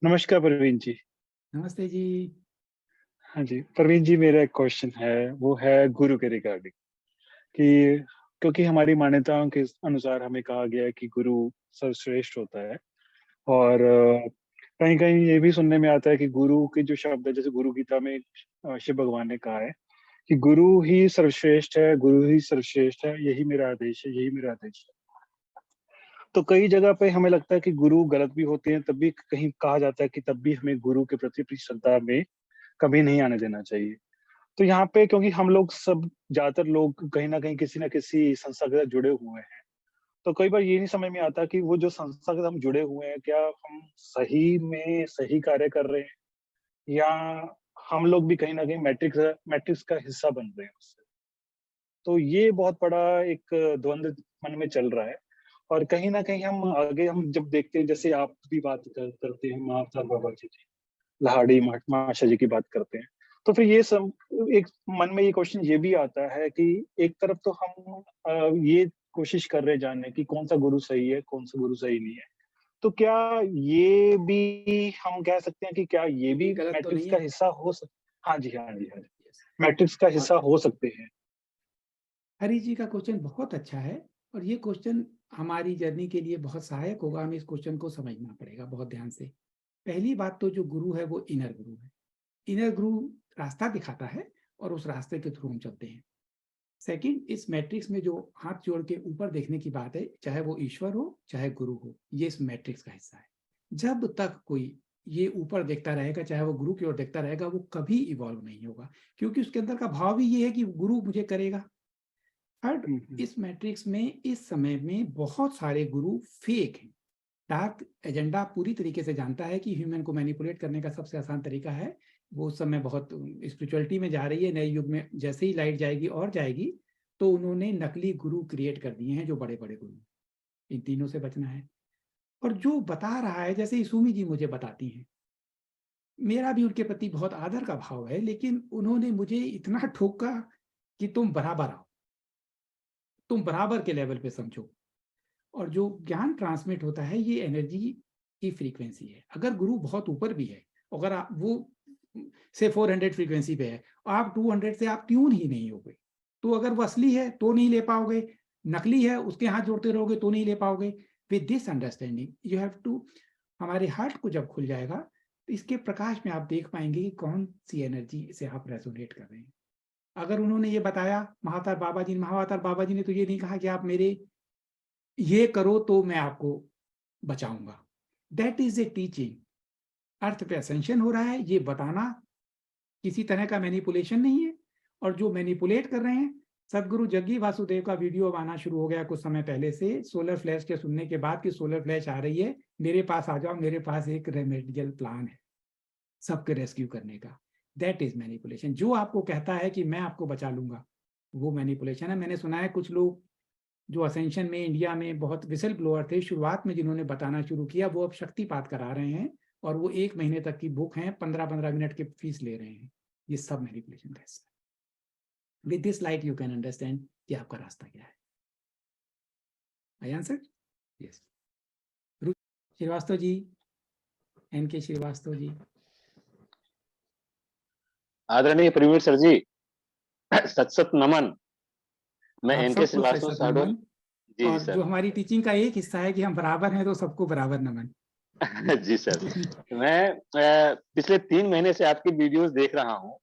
नमस्कार प्रवीण जी। नमस्ते जी। हाँ जी, प्रवीण जी मेरा एक क्वेश्चन है, वो है गुरु के रिगार्डिंग कि क्योंकि हमारी मान्यताओं के अनुसार हमें कहा गया है कि गुरु सर्वश्रेष्ठ होता है और कहीं-कहीं ये भी सुनने में आता है कि गुरु के जो शब्द है जैसे गुरु गीता में शिव भगवान ने कहा है कि गुरु ही सर्वश्रेष्ठ है, गुरु ही सर्वश्रेष्ठ है, यही मेरा आदेश है, यही मेरा आदेश है। तो कई जगह पे हमें लगता है कि गुरु गलत भी होते हैं, तब भी कहीं कहा जाता है कि तब भी हमें गुरु के प्रति अपनी श्रद्धा में कभी नहीं आने देना चाहिए। तो यहाँ पे क्योंकि हम लोग सब ज़्यादातर लोग कहीं न कहीं किसी न किसी संस्था के साथ जुड़े हुए हैं, तो कई बार ये नहीं समझ में आता कि वो जो संस्था के साथ हम जुड़े हुए हैं, क्या हम सही में सही कार्य कर रहे हैं या हम लोग भी कहीं न कहीं मैट्रिक्स का हिस्सा बन रहे हैं उससे। तो ये बहुत बड़ा एक द्वंद मन में चल रहा है और कहीं न कहीं हम जब देखते हैं जैसे आप भी बात करते हैं महाअवतार बाबा जी की, लाहिड़ी माशा जी की बात करते हैं। तो फिर ये सब एक मन में ये क्वेश्चन ये भी आता है कि एक तरफ तो हम ये कोशिश कर रहे हैं जानने की कौन-सा गुरु सही है, कौन-सा गुरु सही नहीं है। तो क्या ये भी हम कह सकते हैं कि क्या ये भी गलत तो मैट्रिक्स नहीं का है? हिस्सा हो सक हाँ जी, हाँ जी, हाँ जी। यस। मैट्रिक्स का बहुत हिस्सा हो सकते हैं? हरी जी का क्वेश्चन बहुत अच्छा है और ये क्वेश्चन हमारी जर्नी के लिए बहुत सहायक होगा, हमें इस क्वेश्चन को समझना पड़ेगा बहुत ध्यान से। पहली बात तो जो गुरु है वो इनर गुरु है। इनर गुरु रास्ता दिखाता है और उस रास्ते के थ्रू हम चलते हैं। सेकंड, इस मैट्रिक्स में जो हाथ जोड़ के ऊपर देखने की बात है, चाहे वो ईश्वर हो, चाहे गुरु हो, ये इस मैट्रिक्स का हिस्सा है। जब तक कोई ये ऊपर देखता रहेगा, चाहे वो गुरु की ओर देखता रहेगा, वो कभी इवॉल्व नहीं होगा, क्योंकि उसके अंदर का भाव ही ये है कि गुरु मुझे करेगा। थर्ड, हुँ, हुँ। इस मैट्रिक्स में इस समय में बहुत सारे गुरु फेक हैं। डार्क एजेंडा पूरी तरीके से जानता है कि ह्यूमन को मैनिपुलेट करने का सबसे आसान तरीका है। वो उस समय बहुत स्पिरिचुअलिटी में जा रही है, नए युग में जैसे ही लाइट जाएगी और जाएगी, तो उन्होंने नकली गुरु क्रिएट कर दिए हैं जो बड़े-बड़े गुरु। इन तीनों से बचना है। और जो बता रहा है, जैसे इसुमी जी मुझे बताती हैं, मेरा भी उनके प्रति बहुत आदर का भाव है, लेकिन उन्होंने मुझे इतना ठोका कि तुम बराबर आओ, तुम बराबर के लेवल पे समझो। और जो ज्ञान ट्रांसमिट होता है ये एनर्जी की फ्रीक्वेंसी है। अगर गुरु बहुत ऊपर भी है, अगर आप वो से 400 फ्रीक्वेंसी पे है और आप 200 से आप ट्यून ही नहीं होगे, तो अगर वो असली है तो नहीं ले पाओगे, नकली है उसके हाथ जोड़ते रहोगे तो नहीं ले पाओगे। With this understanding you have to, हमारे हार्ट को जब खुल जाएगा तो इसके प्रकाश में आप देख पाएंगे कि कौन सी एनर्जी से आप रेजोनेट कर रहे हैं। अगर उन्होंने ये बताया, महाअवतार बाबा जी ने तो ये नहीं कहा कि आप मेरे ये करो तो मैं आपको बचाऊंगा। That is a teaching. Earth पे असेंशन हो रहा है, ये बताना किसी तरह का मैनिपुलेशन नहीं है। और जो मैनिपुलेट कर रहे हैं, सदगुरु जग्गी वासुदेव का वीडियो आना शुरू हो गया कुछ समय पहले से, सोलर फ्लैश के सुनने के बाद कि सोलर फ्लैश आ रही है, मेरे पास आ जाओ, मेरे पास एक रेमेडियल प्लान है सबके रेस्क्यू करने का। That is manipulation. जो आपको कहता है कि मैं आपको बचा लूंगा, वो मैनिपुलेशन है। मैंने सुना है कुछ लोग जो असेंशन में इंडिया में बहुत विसल ब्लोअर थे शुरुआत में, जिन्होंने बताना शुरू किया, वो अब शक्तिपात करा रहे हैं और वो 1 महीने तक की बुक है, 15-15 मिनट की फीस ले रहे हैं। ये सब मैनिपुलेशन का हिस्सा है। With this light you can understand कि आपका रास्ता क्या है। I answer? Yes. Srivastava ji, NK Srivastava ji. आदरणीय प्रवीण सर जी, सत सत नमन। मैं आप एनके सबको श्रीवास्तव सशत शहडोल। नमन। जी जी और जो सर। हमारी टीचिंग का एक हिस्सा है कि हम बराबर हैं, तो सबको बराबर नमन। जी सर। मैं पिछले 3 महीने से आपकी वीडियोस देख रहा हूँ।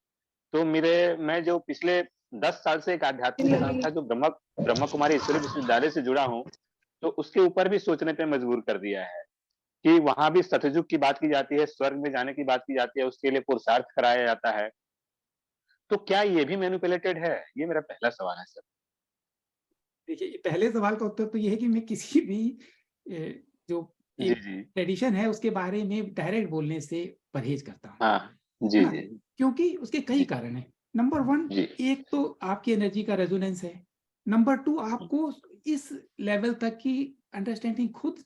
तो मैं जो पिछले 10 साल से एक आध्यात्मिक संस्था जो ब्रह्मा कुमारी ईश्वरीय विश्वविद्यालय से जुड़ा हूँ, तो उसके ऊपर भी सोचने पे मजबूर कर दिया है कि वहां भी सतयुग की बात की जाती है, स्वर्ग में जाने की बात की जाती है, उसके लिए पुरुषार्थ कराया जाता है। तो क्या ये भी मैनिपुलेटेड है? ये मेरा पहला सवाल है सर। देखिए, पहले सवाल का उत्तर तो ये है कि मैं किसी भी जो जी एक जी। ट्रेडिशन है उसके बारे में डायरेक्ट बोलने से परहेज करता हूँ, हाँ। है जी ना? जी। क्योंकि उसके कई जी कारण हैं। नंबर 1, जी। एक तो आपकी एनर्जी का रेजोनेंस है। नंबर 2, आपको इस लेवल तक की अंडरस्टैंडिंग खुद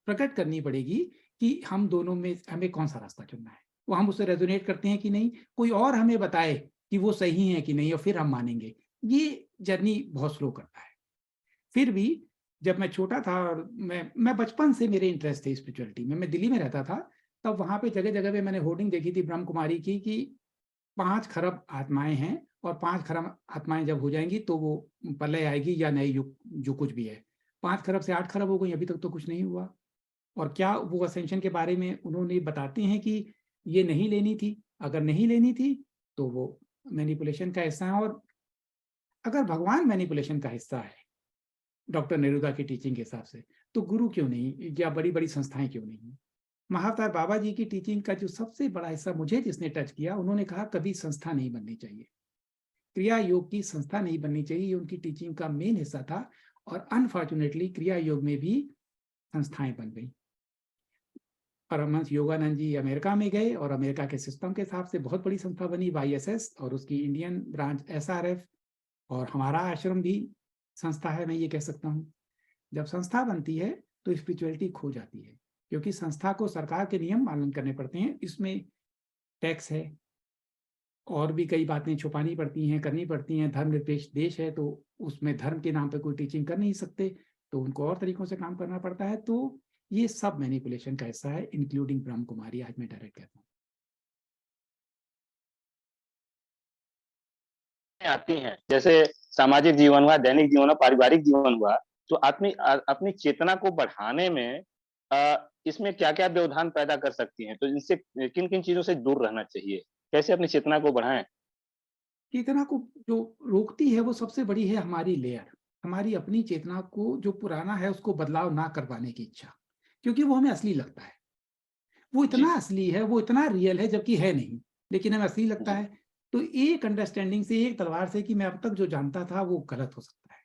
प्रकट करनी पड़ेगी कि हम दोनों में हमें कौन-सा रास्ता चुनना है। वो हम उससे रेजोनेट करते हैं कि नहीं, कोई और हमें बताए कि वो सही है कि नहीं और फिर हम मानेंगे। ये जर्नी बहुत स्लो करता है। फिर भी जब मैं छोटा था और मैं बचपन से मेरे इंटरेस्ट थे स्पिरिचुअलिटी में, मैं दिल्ली में रहता था, तब वहां पे जगह जगह पे मैंने होर्डिंग देखी थी ब्रह्म कुमारी की कि 5 खरब आत्माएं हैं, और 5 खरब आत्माएं जब हो जाएंगी तो वो प्रलय आएगी या नई युग जो कुछ भी है। 5 खरब से 8 खरब हो गई, अभी तक तो कुछ नहीं हुआ। और क्या वो असेंशन के बारे में उन्होंने बताते हैं कि ये नहीं लेनी थी, अगर नहीं लेनी थी तो वो मैनिपुलेशन का हिस्सा है। और अगर भगवान मैनिपुलेशन का हिस्सा है डॉक्टर नेरुदा की टीचिंग के हिसाब से, तो गुरु क्यों नहीं, या बड़ी बड़ी संस्थाएं क्यों नहीं? महाअवतार बाबा जी की टीचिंग का जो सबसे बड़ा हिस्सा मुझे जिसने टच किया, उन्होंने कहा कभी संस्था नहीं बननी चाहिए, क्रिया योग की संस्था नहीं बननी चाहिए, ये उनकी टीचिंग का मेन हिस्सा था। और अनफॉर्चुनेटली क्रिया योग में भी संस्थाएं बन गई। परमहंस योगानंद जी अमेरिका में गए और अमेरिका के सिस्टम के हिसाब से बहुत बड़ी संस्था बनी YSS, और उसकी इंडियन ब्रांच SRF, और हमारा आश्रम भी संस्था है, मैं ये कह सकता हूँ। जब संस्था बनती है तो स्पिरिचुअलिटी खो जाती है, क्योंकि संस्था को सरकार के नियम पालन करने पड़ते हैं, इसमें टैक्स है और भी कई बातें छुपानी पड़ती हैं, करनी पड़ती हैं। धर्मनिरपेक्ष देश है तो उसमें धर्म के नाम पे कोई टीचिंग कर नहीं सकते, तो उनको और तरीकों से काम करना पड़ता है। तो ये सब मैनिपुलेशन का हिस्सा है, इंक्लूडिंग ब्रह्म कुमारी, आज मैं डायरेक्ट कहता हूँ। आती हैं, जैसे सामाजिक जीवन हुआ, दैनिक जीवन हुआ, पारिवारिक जीवन हुआ, तो अपनी चेतना को बढ़ाने में इसमें क्या-क्या व्यवधान पैदा कर सकती हैं? तो इनसे किन-किन चीजों से दूर रहना चाहिए? कैसे अपनी चेतना को बढ़ाएं? चेतना को जो रोकती है वो सबसे बड़ी है हमारी लेयर, हमारी अपनी चेतना को, जो पुराना है उसको बदलाव ना करवाने की इच्छा, क्योंकि वो हमें असली लगता है। वो इतना जी, असली है, वो इतना रियल है, जबकि है नहीं, लेकिन हमें असली लगता जी, है। तो एक अंडरस्टैंडिंग से, एक तलवार से, कि मैं अब तक जो जानता था वो गलत हो सकता है,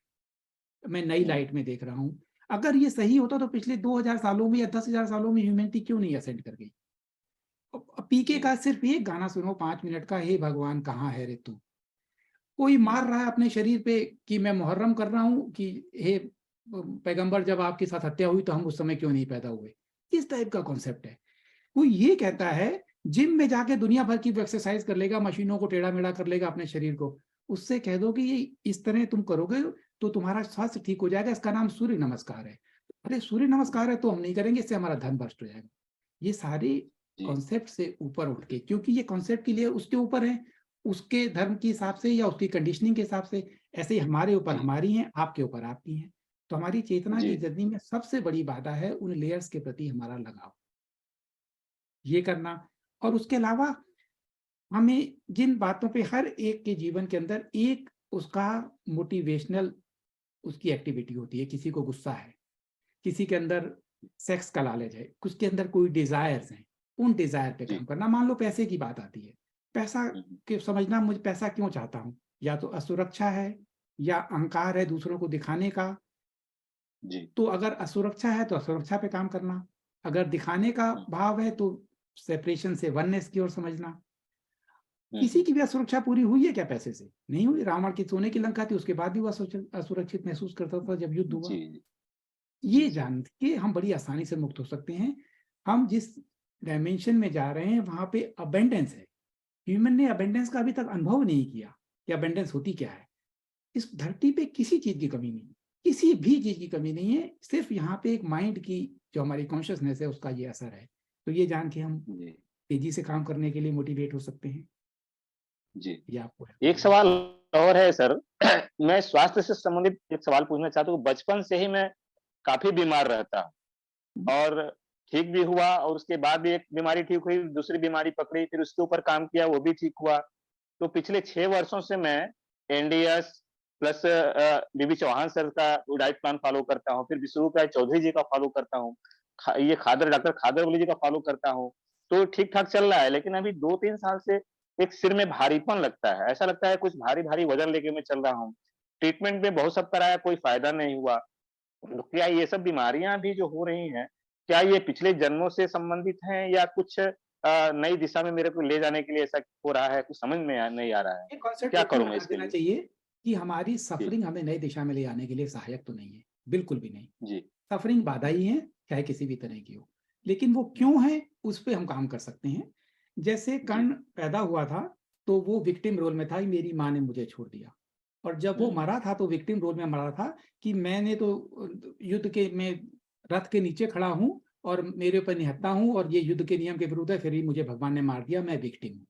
मैं नई हुँ, लाइट में देख रहा हूँ। अगर ये सही होता तो पिछले 2000 सालों में या 10,000 सालों में ह्यूमैनिटी क्यों नहीं असेंड कर गई? पीके जी, का सिर्फ एक गाना सुनो 5 मिनट का, हे भगवान कहाँ है रे तू। कोई मार हुँ, रहा है अपने शरीर पे कि मैं मुहर्रम कर रहा हूँ कि हे पैगंबर, जब आपके साथ हत्या हुई तो हम उस समय क्यों नहीं पैदा हुए? इस टाइप का कॉन्सेप्ट है। कोई ये कहता जी, है जिम में जाके दुनिया भर की एक्सरसाइज कर लेगा, मशीनों को टेढ़ा मेढ़ा कर लेगा अपने शरीर को, उससे कह दो कि ये इस तरह तुम करोगे तो तुम्हारा स्वास्थ्य ठीक हो जाएगा, इसका नाम सूर्य नमस्कार है। अरे सूर्य नमस्कार है तो हम नहीं करेंगे, इससे हमारा धन भ्रष्ट हो जाएगा। ये सारे जी, कॉन्सेप्ट से ऊपर उठ के, क्योंकि ये कॉन्सेप्ट के लिए उसके ऊपर है, उसके धर्म के हिसाब से या उसकी कंडीशनिंग के हिसाब से, ऐसे ही हमारे ऊपर जी, हमारी है, आपके ऊपर आपकी है। तो हमारी चेतना की जी, जर्नी में सबसे बड़ी बाधा है उन लेयर्स के प्रति हमारा लगाव, ये करना। और उसके अलावा हमें जिन बातों पे, हर एक के जीवन के अंदर एक उसका मोटिवेशनल उसकी एक्टिविटी होती है। किसी को गुस्सा है, किसी के अंदर सेक्स का लालच है, कुछ के अंदर कोई डिजायर्स हैं, उन डिजायर पे जी, काम करना। मान लो पैसे की बात आती है, पैसा हुँ, हुँ, के समझना, मुझे पैसा क्यों चाहता हूँ, या तो असुरक्षा है या अहंकार है दूसरों को दिखाने का। जी, तो अगर असुरक्षा है तो असुरक्षा पे काम करना, अगर दिखाने का हुँ, भाव है तो सेपरेशन से वननेस की ओर समझना। हुँ, किसी हुँ, की भी असुरक्षा पूरी हुई है क्या पैसे से? नहीं हुई। रावण की सोने की लंका थी, उसके बाद भी वो असुरक्षित महसूस करता था जब युद्ध हुआ। जी, जी, ये जी, जान के हम बड़ी आसानी से मुक्त हो सकते हैं। हम जिस डायमेंशन में जा रहे हैं वहां पे अबेंडेंस है। ह्यूमन ने अबेंडेंस का अभी तक अनुभव नहीं किया कि अबेंडेंस होती क्या है। इस धरती पे किसी चीज की कमी नहीं है, किसी भी चीज की कमी नहीं है, सिर्फ यहाँ पे एक माइंड की, जो हमारी कॉन्शियसनेस है, उसका ये असर है। तो ये जान के हम जी, तेजी से काम करने के लिए मोटिवेट हो सकते हैं। जी। ये आपको हेल्प एक करेगा। सवाल और है सर, मैं स्वास्थ्य से संबंधित एक सवाल पूछना चाहता हूँ। बचपन से ही मैं काफ़ी बीमार रहता हूँ और ठीक भी हुआ और उसके बाद भी एक बीमारी ठीक हुई, दूसरी बीमारी पकड़ी, फिर उसके ऊपर काम किया, वो भी ठीक हुआ। तो पिछले 6 वर्षों से मैं एनडीएस प्लस बीबी चौहान सर का डाइट प्लान फ़ॉलो करता हूँ, फिर विष्णुप्रिया चौधरी जी का फ़ॉलो करता हूँ, ये डॉक्टर खादर वली जी का फ़ॉलो करता हूँ। तो ठीक-ठाक चल रहा है, लेकिन अभी 2-3 साल से एक सिर में भारीपन लगता है। ऐसा लगता है कुछ भारी-भारी वज़न लेके मैं चल रहा हूँ। ट्रीटमेंट में बहुत सब कराया, कोई फ़ायदा नहीं हुआ। तो क्या ये सब बीमारियाँ भी जो हो रही हैं, क्या ये पिछले जन्मों से संबंधित हैं या कुछ नई दिशा में मेरे को ले जाने के लिए ऐसा हो रहा है? कुछ समझ में नहीं आ रहा है। ये कॉन्सेप्ट क्या एक ही करूँ मैं बता इसके देना लिए? चाहिए कि हमारी जी, सफरिंग हमें नई दिशा में ले जाने के लिए सहायक तो नहीं है, बिल्कुल भी नहीं। जी, सफरिंग बाधा ही है, चाहे किसी भी तरह की हो। लेकिन वो क्यों है, उस पे हम काम कर सकते हैं। जैसे जी। कर्ण पैदा हुआ था, तो वो विक्टिम रोल में था कि मेरी माँ ने मुझे छोड़ दिया। और जब वो हुँ, मरा था तो विक्टिम रोल में मरा था कि मैंने तो युद्ध के में रथ के नीचे खड़ा हूँ और मेरे ऊपर निहत्था हूँ और ये युद्ध के नियम के विरुद्ध है, फिर भी मुझे भगवान ने मार दिया, मैं विक्टिम हूँ।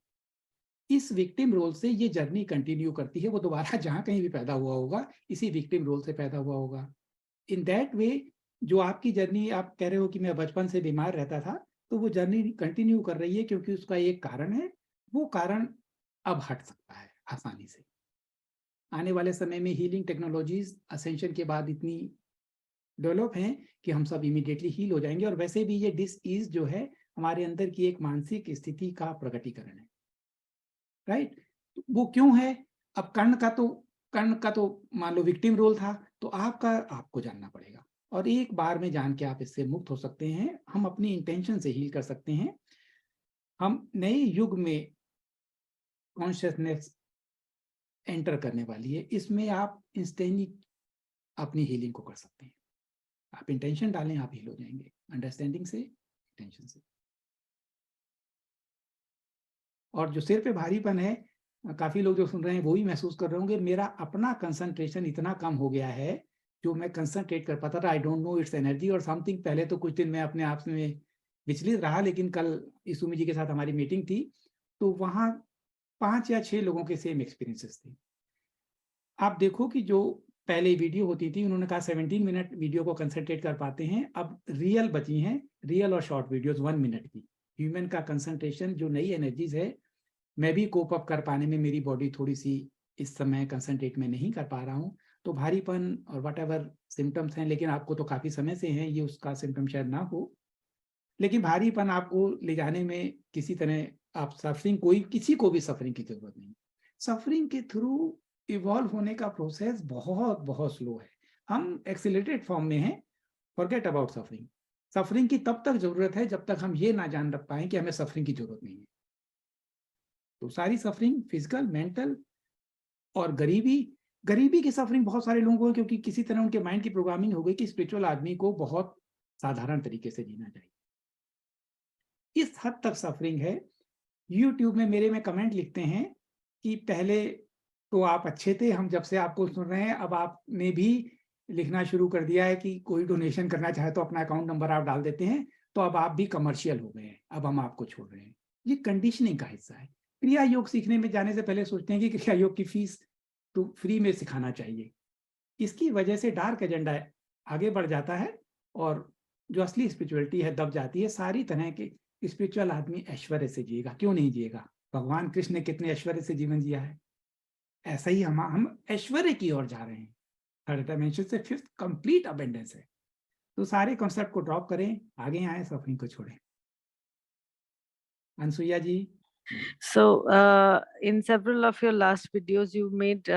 इस विक्टिम रोल से ये जर्नी कंटिन्यू करती है, वो दोबारा जहाँ कहीं भी पैदा हुआ होगा इसी विक्टिम रोल से पैदा हुआ होगा। इन दैट वे जो आपकी जर्नी, आप कह रहे हो कि मैं बचपन से बीमार रहता था, तो वो जर्नी कंटिन्यू कर रही है क्योंकि उसका एक कारण है, वो कारण अब हट सकता है आसानी से। आने वाले समय में हीलिंग टेक्नोलॉजीज असेंशन के बाद इतनी डेवलप हैं कि हम सब इमीडिएटली हील हो जाएंगे। और वैसे भी ये डिसईज जो है हमारे अंदर की एक मानसिक स्थिति का प्रकटीकरण है, राइट? वो क्यों है? अब कर्ण का तो मान लो विक्टिम रोल था, तो आपको जानना पड़ेगा और एक बार में जान के आप इससे मुक्त हो सकते हैं। हम अपनी इंटेंशन से हील कर सकते हैं। हम नए युग में कॉन्शियसनेस एंटर करने वाली है, इसमें आप इंस्टेंटली अपनी हीलिंग को कर सकते हैं। आप इंटेंशन डालें, आप हील हो जाएंगे, अंडरस्टैंडिंग से, इंटेंशन से। और जो सिर पे भारीपन है, काफी लोग जो सुन रहे हैं वो भी महसूस कर रहे होंगे, मेरा अपना कंसंट्रेशन इतना कम हो गया है, जो मैं कंसंट्रेट कर पाता था, I don't know it's energy और समथिंग। पहले तो कुछ दिन मैं अपने आप में विचलित रहा, लेकिन कल इसुमी जी के साथ हमारी मीटिंग थी, तो वहां 5 या 6 लोगों के सेम एक्सपीरियंसेस थे। आप देखो कि जो पहले वीडियो होती थी, उन्होंने कहा 17 मिनट वीडियो को कंसंट्रेट कर पाते हैं, अब रियल बची हैं, रियल और शॉर्ट वीडियोस 1 मिनट की। ह्यूमन का कंसंट्रेशन, जो नई एनर्जीज है, मैं भी कोप अप कर पाने में मेरी बॉडी थोड़ी सी इस समय कंसंट्रेट में नहीं कर पा रहा हूँ, तो भारीपन और वट एवर सिम्टम्स हैं, लेकिन आपको तो काफी समय से हैं, ये उसका सिम्टम शायद ना हो, लेकिन भारीपन आपको ले जाने में किसी तरह आप सफरिंग, कोई किसी को भी सफरिंग की जरूरत नहीं। सफरिंग के थ्रू इवॉल्व होने का प्रोसेस बहुत बहुत स्लो है। हम एक्सीलरेटेड फॉर्म में हैं, फॉरगेट अबाउट सफरिंग। सफरिंग की तब तक जरूरत है जब तक हम ये ना जान रख पाए कि हमें सफरिंग की जरूरत नहीं है। तो सारी सफरिंग फिजिकल, मेंटल और गरीबी की सफरिंग बहुत सारे लोगों को है, क्योंकि किसी तरह उनके माइंड की प्रोग्रामिंग हो गई कि स्पिरिचुअल आदमी को बहुत साधारण तरीके से जीना चाहिए। इस हद तक सफरिंग है। यूट्यूब में मेरे में कमेंट लिखते हैं कि पहले तो आप अच्छे थे, हम जब से आपको सुन रहे हैं, अब आपने भी लिखना शुरू कर दिया है कि कोई डोनेशन करना चाहे तो अपना अकाउंट नंबर आप डाल देते हैं, तो अब आप भी कमर्शियल हो गए हैं, अब हम आपको छोड़ रहे हैं। ये कंडीशनिंग का हिस्सा है। क्रिया योग सीखने में जाने से पहले सोचते हैं कि क्रिया योग की फीस तो फ्री में सिखाना चाहिए। इसकी वजह से डार्क एजेंडा आगे बढ़ जाता है और जो असली स्पिरिचुअलिटी है दब जाती है। सारी तरह के स्पिरिचुअल आदमी ऐश्वर्य से जिएगा, क्यों नहीं जिएगा? भगवान कृष्ण ने कितने ऐश्वर्य से जीवन जिया है। ऐसा ही हम ऐश्वर्य की ओर जा रहे हैं। थर्ड डायमेंशन से फिफ्थ कंप्लीट अबेंडेंस है। तो सारे कॉन्सेप्ट को ड्रॉप करें, आगे आए, सफरिंग को छोड़ें। अनसुईया जी। So, in several of your last videos, you made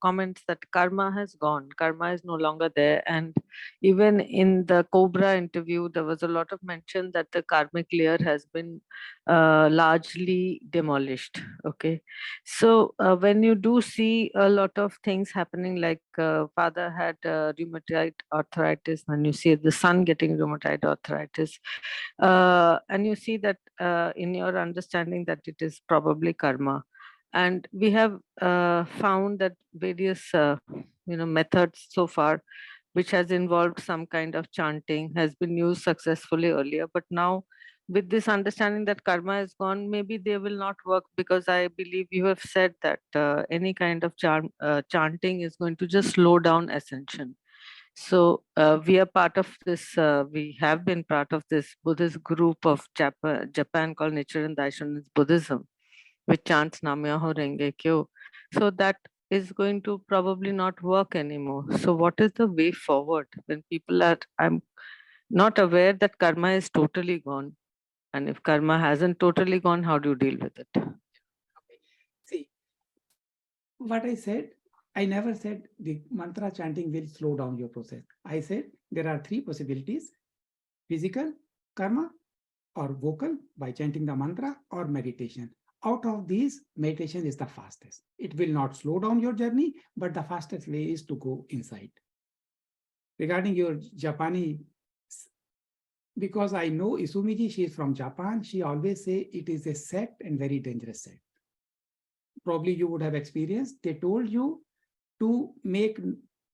comments that karma has gone, karma is no longer there. And even in the Cobra interview, there was a lot of mention that the karmic layer has been largely demolished. Okay. So, when you do see a lot of things happening, like father had rheumatoid arthritis, and you see the son getting rheumatoid arthritis, and you see that in your understanding that it is probably karma. And we have found that various methods so far which has involved some kind of chanting has been used successfully earlier, but now with this understanding that karma is gone, maybe they will not work, because I believe you have said that any kind of chanting is going to just slow down ascension. So we are part of this, we have been part of this Buddhist group of Japan called Nichiren Daishonin Buddhism, which chants Namyoho Renge Kyo. So that is going to probably not work anymore. So what is the way forward when people are, I'm not aware that karma is totally gone. And if karma hasn't totally gone, how do you deal with it? Okay. See, what I said, I never said the mantra chanting will slow down your process. I said there are 3 possibilities: physical, karma, or vocal by chanting the mantra, or meditation. Out of these, meditation is the fastest. It will not slow down your journey, but the fastest way is to go inside. Regarding your Japanese, because I know Isumiji, she is from Japan, she always say it is a sect and very dangerous sect. Probably you would have experienced, they told you to make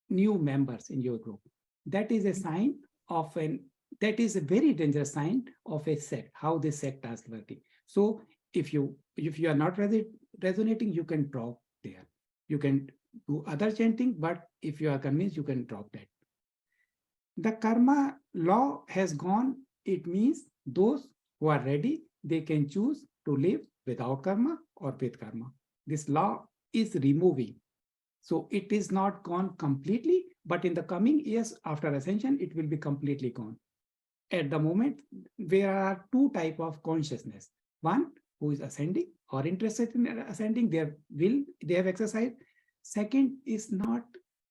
new members in your group. That is a sign of a that is a very dangerous sign of a sect, how this sect is working. So if you are not resonating, you can drop there. You can do other chanting, but if you are convinced, you can drop that. The karma law has gone. It means those who are ready, they can choose to live without karma or with karma. This law is removing. So it is not gone completely, but in the coming years after ascension, it will be completely gone. At the moment, there are two types of consciousness. One who is ascending or interested in ascending, they have exercised. Second is not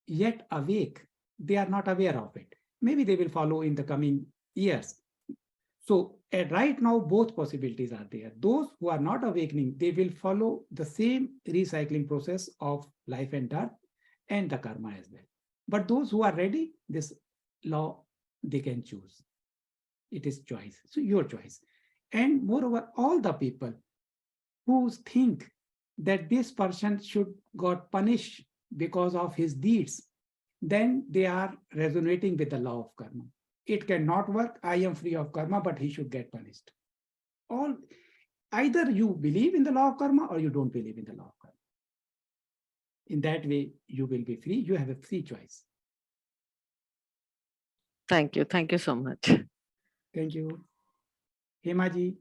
yet awake. They are not aware of it. Maybe they will follow in the coming years. So right now, both possibilities are there. Those who are not awakening, they will follow the same recycling process of life and death and the karma as well. But those who are ready, this law, they can choose. It is choice. So your choice. And moreover, all the people who think that this person should got punished because of his deeds, then they are resonating with the law of karma. It cannot work. I am free of karma, but he should get punished. Either you believe in the law of karma or you don't believe in the law of karma. In that way, you will be free. You have a free choice. Thank you. Thank you so much. Thank you. Hema ji.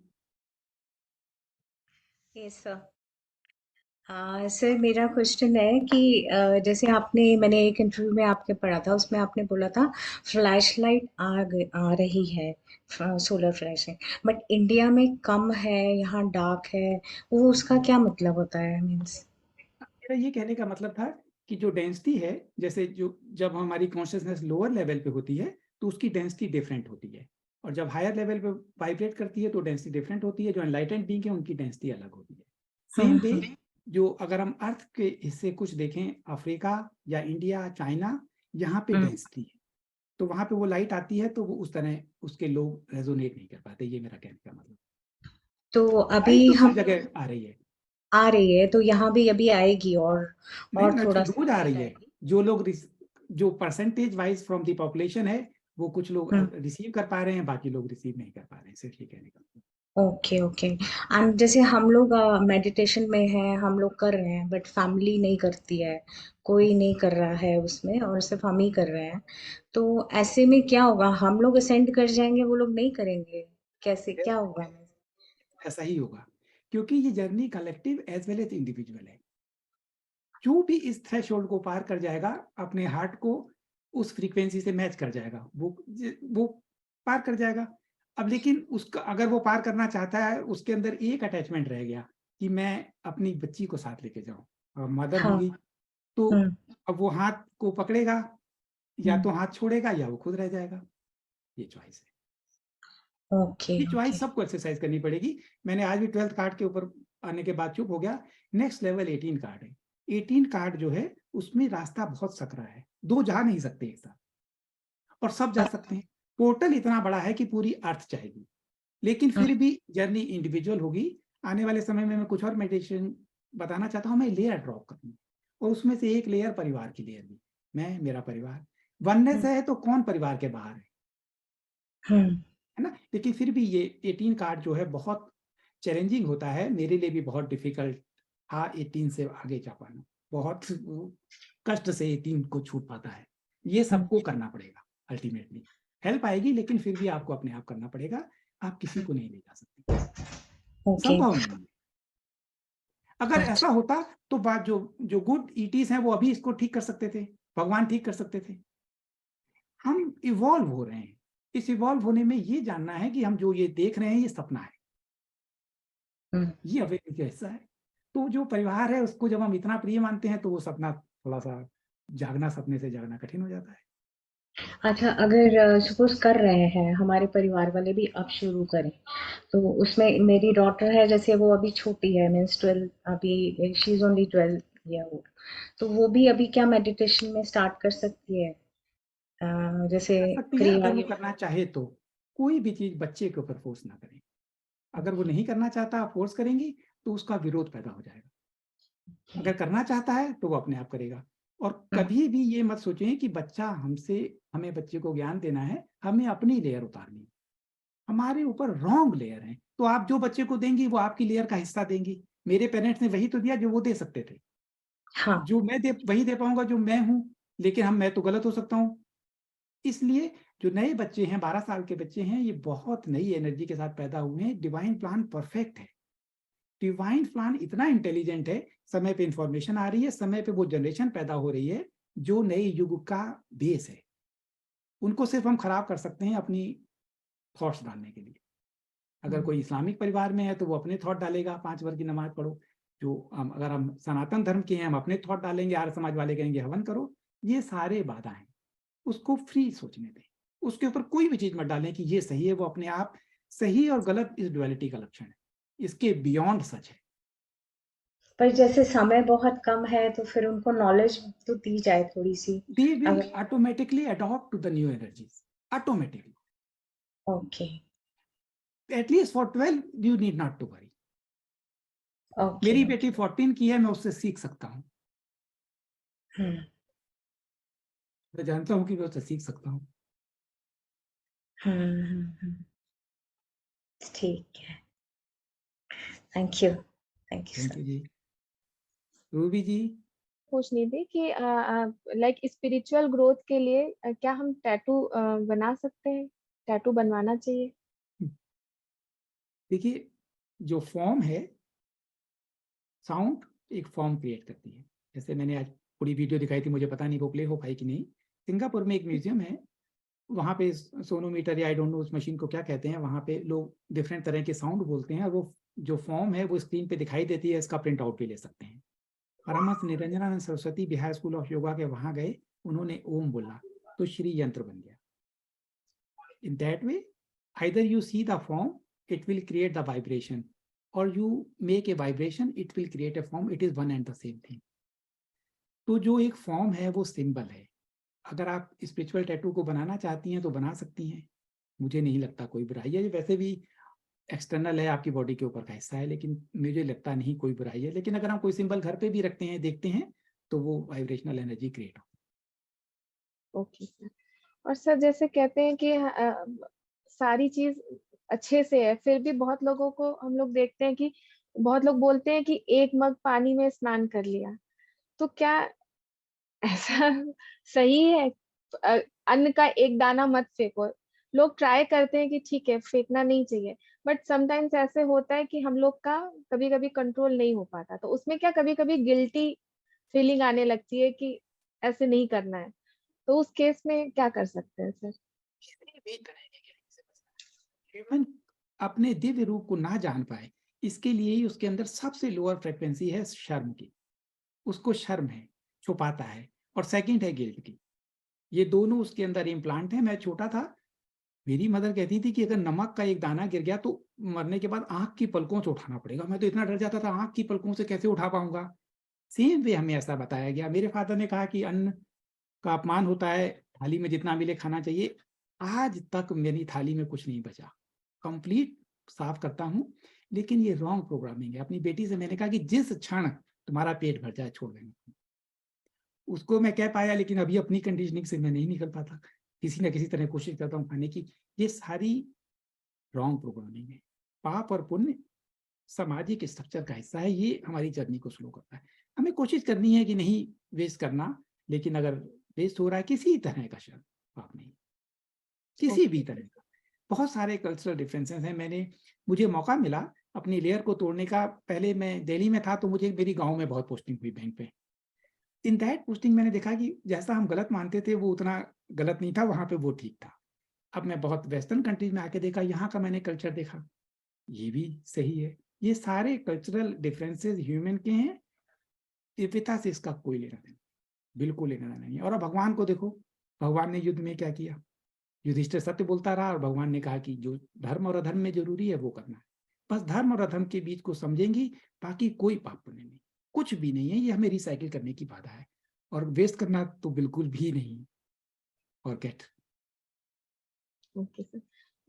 Yes, sir. Sir मेरा question है कि जैसे मैंने एक interview में आपके पढ़ा था, उसमें आपने बोला था फ्लैश लाइट आ रही है, सोलर फ्लैशिंग, बट इंडिया में कम है, यहाँ डार्क है, वो उसका क्या मतलब होता है? मीन्स मेरा ये कहने का मतलब था कि जो डेंसिटी है, जैसे जब हमारी कॉन्शियसनेस लोअर लेवल पे होती है तो उसकी डेंसिटी डिफरेंट होती है, और जब हायर लेवल पे वाइब्रेट करती है तो डेंसिटी डिफरेंट होती है। जो एनलाइटेंड बीइंग है उनकी डेंसिटी अलग होती है। सेम वे जो अगर हम अर्थ के हिस्से कुछ देखें, अफ्रीका या इंडिया, चाइना, यहाँ पे डेंसिटी है, तो वहां पे वो लाइट आती है तो वो उस तरह उसके लोग रेजोनेट नहीं कर पाते। ये मेरा कहने का मतलब। तो अभी हम जगह आ रही है तो यहाँ भी अभी आएगी और थोड़ा रोज आ रही है। जो लोग जो percentage wise from the population है, वो कुछ लोग रिसीव कर पा रहे हैं, बाकी लोग रिसीव नहीं कर पा रहे हैं। सिर्फ ये कहने का। Okay okay. एंड जैसे हम लोग मेडिटेशन में हैं, हम लोग कर रहे हैं, बट फैमिली नहीं करती है, कोई नहीं कर रहा है उसमें, और सिर्फ हम ही कर रहे हैं, तो ऐसे में क्या होगा? हम लोग असेंड कर जाएंगे, वो लोग नहीं करेंगे, कैसे, क्या होगा? ऐसा ही होगा, क्योंकि ये journey collective as well as individual है। जो भी इस थ्रेशोल्ड को पार कर जाएगा, अपने हार्ट को उस फ्रीक्वेंसी से मैच कर जाएगा, वो पार कर जाएगा। अब लेकिन उसका अगर वो पार करना चाहता है, उसके अंदर एक अटैचमेंट रह गया कि मैं अपनी बच्ची को साथ लेके जाऊं, और मदर होगी तो अब वो हाथ को पकड़ेगा, या तो हाथ छोड़ेगा या वो खुद रह जाएगा। ये चॉइस है। ये चॉइस सबको एक्सरसाइज करनी पड़ेगी। मैंने आज भी 12th कार्ड के ऊपर आने के बाद चुप हो गया। नेक्स्ट लेवल 18 कार्ड है। 18 कार्ड जो है उसमें रास्ता बहुत सकरा है, दो जा नहीं सकते एक साथ, और सब जा सकते हैं। पोर्टल इतना बड़ा है कि पूरी अर्थ जाएगी, लेकिन फिर भी जर्नी इंडिविजुअल होगी। आने वाले समय में मैं कुछ और मेडिटेशन बताना चाहता हूँ। मैं लेयर ड्रॉप करूंगा, और उसमें से एक लेयर परिवार की लेयर भी। मैं, मेरा परिवार वननेस है, तो कौन परिवार के बाहर है ना? लेकिन फिर भी ये 18 कार्ड जो है बहुत चैलेंजिंग होता है, मेरे लिए भी बहुत डिफिकल्ट था 18 से आगे जा पाना। बहुत कष्ट से 18 को छूट पाता है। ये सबको करना पड़ेगा। अल्टीमेटली हेल्प आएगी, लेकिन फिर भी आपको अपने आप करना पड़ेगा। आप किसी को नहीं ले जा सकते, संभव नहीं है। अगर ऐसा होता तो बात जो गुड ईटीज हैं वो अभी इसको ठीक कर सकते थे, भगवान ठीक कर सकते थे। हम इवॉल्व हो रहे हैं। इस इवॉल्व होने में ये जानना है कि हम जो ये देख रहे हैं ये सपना है, ये अवेयरनेस का हिस्सा है। तो जो परिवार है उसको जब हम इतना प्रिय मानते हैं तो वो सपना थोड़ा सा जागना, सपने से जागना कठिन हो जाता है। अच्छा, अगर सपोज कर रहे हैं, हमारे परिवार वाले भी अब शुरू करें, तो उसमें मेरी डॉटर है, जैसे वो अभी छोटी है, मीन्स 12, अभी she is only 12 year old, तो वो भी अभी क्या मेडिटेशन में स्टार्ट कर सकती है? जैसे अगर वो करना चाहे तो कोई भी चीज बच्चे के ऊपर फोर्स ना करें। अगर वो नहीं करना चाहता, फोर्स करेंगी तो उसका विरोध पैदा हो जाएगा। अगर करना चाहता है तो वो अपने आप करेगा। और कभी भी ये मत सोचें कि बच्चा हमें बच्चे को ज्ञान देना है, हमें अपनी लेयर उतारनी है। हमारे ऊपर रॉन्ग लेयर है, तो आप जो बच्चे को देंगी वो आपकी लेयर का हिस्सा देंगी। मेरे पेरेंट्स ने वही तो दिया जो वो दे सकते थे। हाँ जो मैं वही दे पाऊंगा जो मैं हूं, लेकिन मैं तो गलत हो सकता हूं। इसलिए जो नए बच्चे हैं, 12 साल के बच्चे हैं, ये बहुत नई एनर्जी के साथ पैदा हुए हैं। डिवाइन प्लान परफेक्ट है। डिवाइन प्लान इतना इंटेलिजेंट है, समय पे इंफॉर्मेशन आ रही है, समय पे वो जनरेशन पैदा हो रही है जो नए युग का बेस है। उनको सिर्फ हम खराब कर सकते हैं अपनी थॉट्स डालने के लिए। अगर कोई इस्लामिक परिवार में है तो वो अपने थॉट डालेगा, 5 वक्त की नमाज पढ़ो। अगर हम सनातन धर्म के हैं, हम अपने थॉट डालेंगे, आर्य समाज वाले कहेंगे हवन करो। ये सारे बाधा हैं, उसको फ्री सोचने दें। उसके ऊपर कोई भी चीज मत डालें कि ये सही है। वो अपने आप सही और गलत इस डुअलिटी का लक्षण है, इसके बियॉन्ड सच है। पर जैसे समय बहुत कम है तो फिर उनको नॉलेज तो दी जाए थोड़ी सी। They will अगर automatically adopt to the new energies. Automatically. Okay At least for 12, you need not to worry. Okay मेरी बेटी 14 की है, मैं उससे सीख सकता हूँ। मैं जानता हूँ कि मैं उससे सीख सकता हूँ। ठीक है, थैंक यू थैंक यू जी। रूबी जी, पूछनी थी कि लाइक स्पिरिचुअल ग्रोथ के लिए क्या हम टैटू बना सकते हैं? टैटू बनवाना चाहिए? देखिए, जो फॉर्म है, साउंड एक फॉर्म क्रिएट करती है। जैसे मैंने आज पूरी वीडियो दिखाई थी, मुझे पता नहीं वो प्ले हो पाई कि नहीं। सिंगापुर में एक म्यूजियम है, वहाँ पे सोनोमीटर या आई डोंट नो उस मशीन को क्या कहते हैं, वहाँ पे लोग डिफरेंट तरह के साउंड बोलते हैं और वो जो फॉर्म है वो स्क्रीन पे दिखाई देती है। इसका प्रिंट आउट भी ले सकते हैं। परमहंस निरंजनानंद सरस्वती बिहार स्कूल ऑफ योगा के वहां गए, उन्होंने ओम बोला तो श्री यंत्र बन गया। In that way either you see the form, it will create the vibration, or you make a vibration, it will create a form. It is one and the same thing. तो जो एक फॉर्म है वो symbol है। अगर आप spiritual tattoo को बनाना चाहती हैं तो बना सकती हैं, मुझे नहीं लगता कोई बुराई है। वैसे भी एक्सटर्नल है, आपकी बॉडी के ऊपर का हिस्सा है, लेकिन मुझे लगता नहीं कोई बुराई है। लेकिन अगर हम कोई सिंबल घर पे भी रखते हैं, देखते हैं, तो वो वाइब्रेशनल एनर्जी क्रिएट हो। Okay sir. और सर जैसे कहते हैं कि सारी चीज अच्छे से है, फिर भी बहुत लोगों को हम लोग देखते हैं कि बहुत लोग बोलते हैं कि 1 मग पानी में स्नान कर लिया, तो क्या ऐसा सही है? अन्न का एक दाना मत फेंको। लोग ट्राई करते हैं कि ठीक है फेंकना नहीं चाहिए, बट समटाइम्स ऐसे होता है कि हम लोग का कभी कभी कंट्रोल नहीं हो पाता, तो उसमें क्या कभी कभी गिल्टी फीलिंग आने लगती है कि ऐसे नहीं करना है, तो उस केस में क्या कर सकते हैं सर? ह्यूमन अपने दिव्य रूप को ना जान पाए, इसके लिए ही उसके अंदर सबसे लोअर फ्रिक्वेंसी है शर्म की। उसको शर्म है, छुपाता है। और सेकंड है गिल्ट की। ये दोनों उसके अंदर इम्प्लांट है। मैं छोटा था, मेरी मदर कहती थी कि अगर नमक का एक दाना गिर गया तो मरने के बाद आंख की पलकों से उठाना पड़ेगा। मैं तो इतना डर जाता था, आंख की पलकों से कैसे उठा पाऊंगा। सेम वे हमें ऐसा बताया गया। मेरे फादर ने कहा कि अन्न का अपमान होता है, थाली में जितना मिले खाना चाहिए। आज तक मेरी थाली में कुछ नहीं बचा, कंप्लीट साफ करता हूं। लेकिन ये रॉन्ग प्रोग्रामिंग है। अपनी बेटी से मैंने कहा कि जिस क्षण तुम्हारा पेट भर जाए छोड़ देना। उसको मैं कह पाया, लेकिन अभी अपनी कंडीशनिंग से मैं नहीं निकल पाता। किसी ना किसी तरह कोशिश करता हूँ खाने की। ये सारी रॉन्ग प्रोग्रामिंग है। पाप और पुण्य सामाजिक स्ट्रक्चर का हिस्सा है। ये हमारी जर्नी को स्लो करता है। हमें कोशिश करनी है कि नहीं वेस्ट करना, लेकिन अगर वेस्ट हो रहा है किसी तरह का शर्म पाप नहीं, किसी भी तरह का। बहुत सारे कल्चरल डिफरेंसेस हैं। मुझे मौका मिला अपनी लेयर को तोड़ने का। पहले मैं दिल्ली में था तो मुझे मेरी गांव में बहुत पोस्टिंग हुई बैंक पे। इन दैट पोस्टिंग मैंने देखा कि जैसा हम गलत मानते थे वो उतना गलत नहीं था, वहां पे वो ठीक था। अब मैं बहुत वेस्टर्न कंट्रीज में आके देखा, यहाँ का मैंने कल्चर देखा, ये भी सही है। ये सारे कल्चरल डिफरेंसेस ह्यूमन के हैं। दिव्यता से इसका कोई लेना देना, बिल्कुल लेना देना नहीं है। और अब भगवान को देखो, भगवान ने युद्ध में क्या किया। युधिष्ठिर सत्य बोलता रहा और भगवान ने कहा कि जो धर्म और अधर्म में जरूरी है वो करना है। बस धर्म और अधर्म के बीच को समझेंगी, बाकी कोई पाप पुण्य नहीं, कुछ भी नहीं है। ये हमें रिसाइकिल करने की बाधा है, और वेस्ट करना तो बिल्कुल भी नहीं। और गेट ओके सर।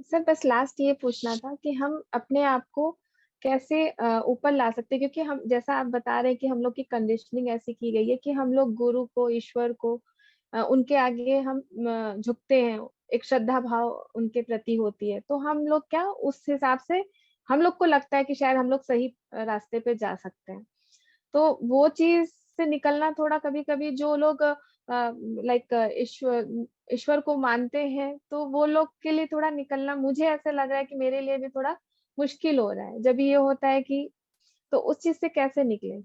सर बस लास्ट ये पूछना था कि हम अपने आप को कैसे ऊपर ला सकते हैं, क्योंकि हम जैसा आप बता रहे हैं कि हम लोग की कंडीशनिंग ऐसी की गई है कि हम लोग गुरु को, ईश्वर को, उनके आगे हम झुकते हैं, एक श्रद्धा भाव उनके प्रति होती है, तो हम लोग क्या उस हिसाब से हम लोग को लगता है कि शायद हम लोग सही रास्ते पे जा सकते हैं। तो वो चीज से निकलना थोड़ा, कभी कभी जो लोग लाइक ईश्वर को मानते हैं, तो वो लोग के लिए थोड़ा निकलना, मुझे ऐसे लग रहा है कि मेरे लिए भी थोड़ा मुश्किल हो रहा है जब ये होता है कि, तो उस चीज से कैसे निकले,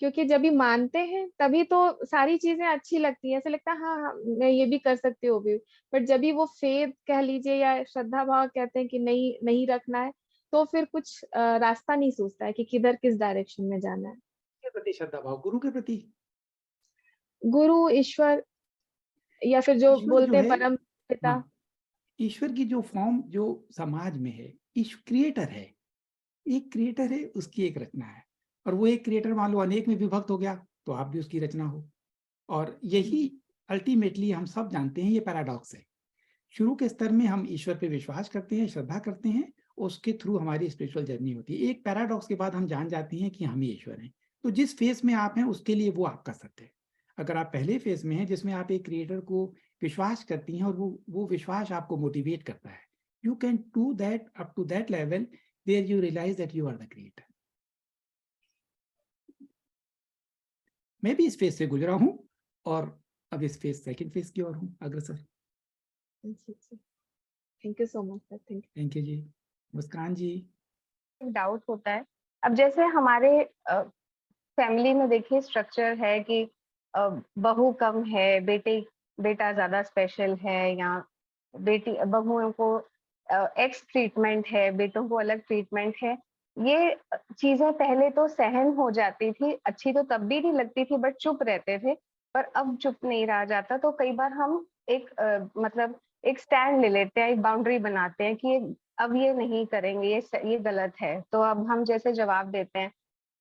क्योंकि जब भी मानते हैं तभी तो सारी चीजें अच्छी लगती हैं, ऐसे लगता है हाँ हाँ मैं ये भी कर सकती हूँ भी, बट जब भी वो फेथ कह लीजिए या श्रद्धा भाव कहते हैं कि नहीं नहीं रखना है, तो फिर कुछ रास्ता नहीं सूझता है कि किधर किस डायरेक्शन में जाना है। के प्रति श्रद्धा भाव, गुरु के प्रति, गुरु, ईश्वर, या फिर जो ईश्वर जो बोलते हैं है, परम पिता। हाँ, ईश्वर की जो फॉर्म जो समाज में है, ईश्वर क्रिएटर है, एक क्रिएटर है, उसकी एक रचना है, और वो एक क्रिएटर मान लो अनेक में विभक्त हो गया तो आप भी उसकी रचना हो। और यही अल्टीमेटली हम सब जानते हैं, ये पैराडॉक्स है। शुरू के स्तर में हम ईश्वर पे विश्वास करते हैं, श्रद्धा करते हैं, उसके थ्रू हमारी स्पिरिचुअल जर्नी होती है। एक पैराडॉक्स के बाद हम जान जाते हैं कि हम ही ईश्वर हैं। तो जिस फेज में आप हैं उसके लिए वो आपका सत्य है। अगर आप पहले फेज में हैं जिसमें आप एक क्रिएटर को विश्वास करती हैं और वो विश्वास आपको मोटिवेट करता है, you can do that up to that level where you realize that you are the creator. मैं भी इस फेज से गुजरा हूं और अब इस फेज सेकंड फेज की ओर हूं अग्रसर। Thank you so much sir, thank you ji. Muskan ji, doubt होता है, अब जैसे हमारे फैमिली में देखिए स्ट्रक्चर है कि बहू कम है, बेटा ज्यादा स्पेशल है, या बहुओं को एक्स ट्रीटमेंट है, बेटों को अलग ट्रीटमेंट है। ये चीजें पहले तो सहन हो जाती थी, अच्छी तो तब भी नहीं लगती थी, बट चुप रहते थे। पर अब चुप नहीं रहा जाता, तो कई बार हम एक मतलब एक स्टैंड ले लेते हैं, एक बाउंड्री बनाते हैं कि अब ये नहीं करेंगे, ये गलत है, तो अब हम जैसे जवाब देते हैं।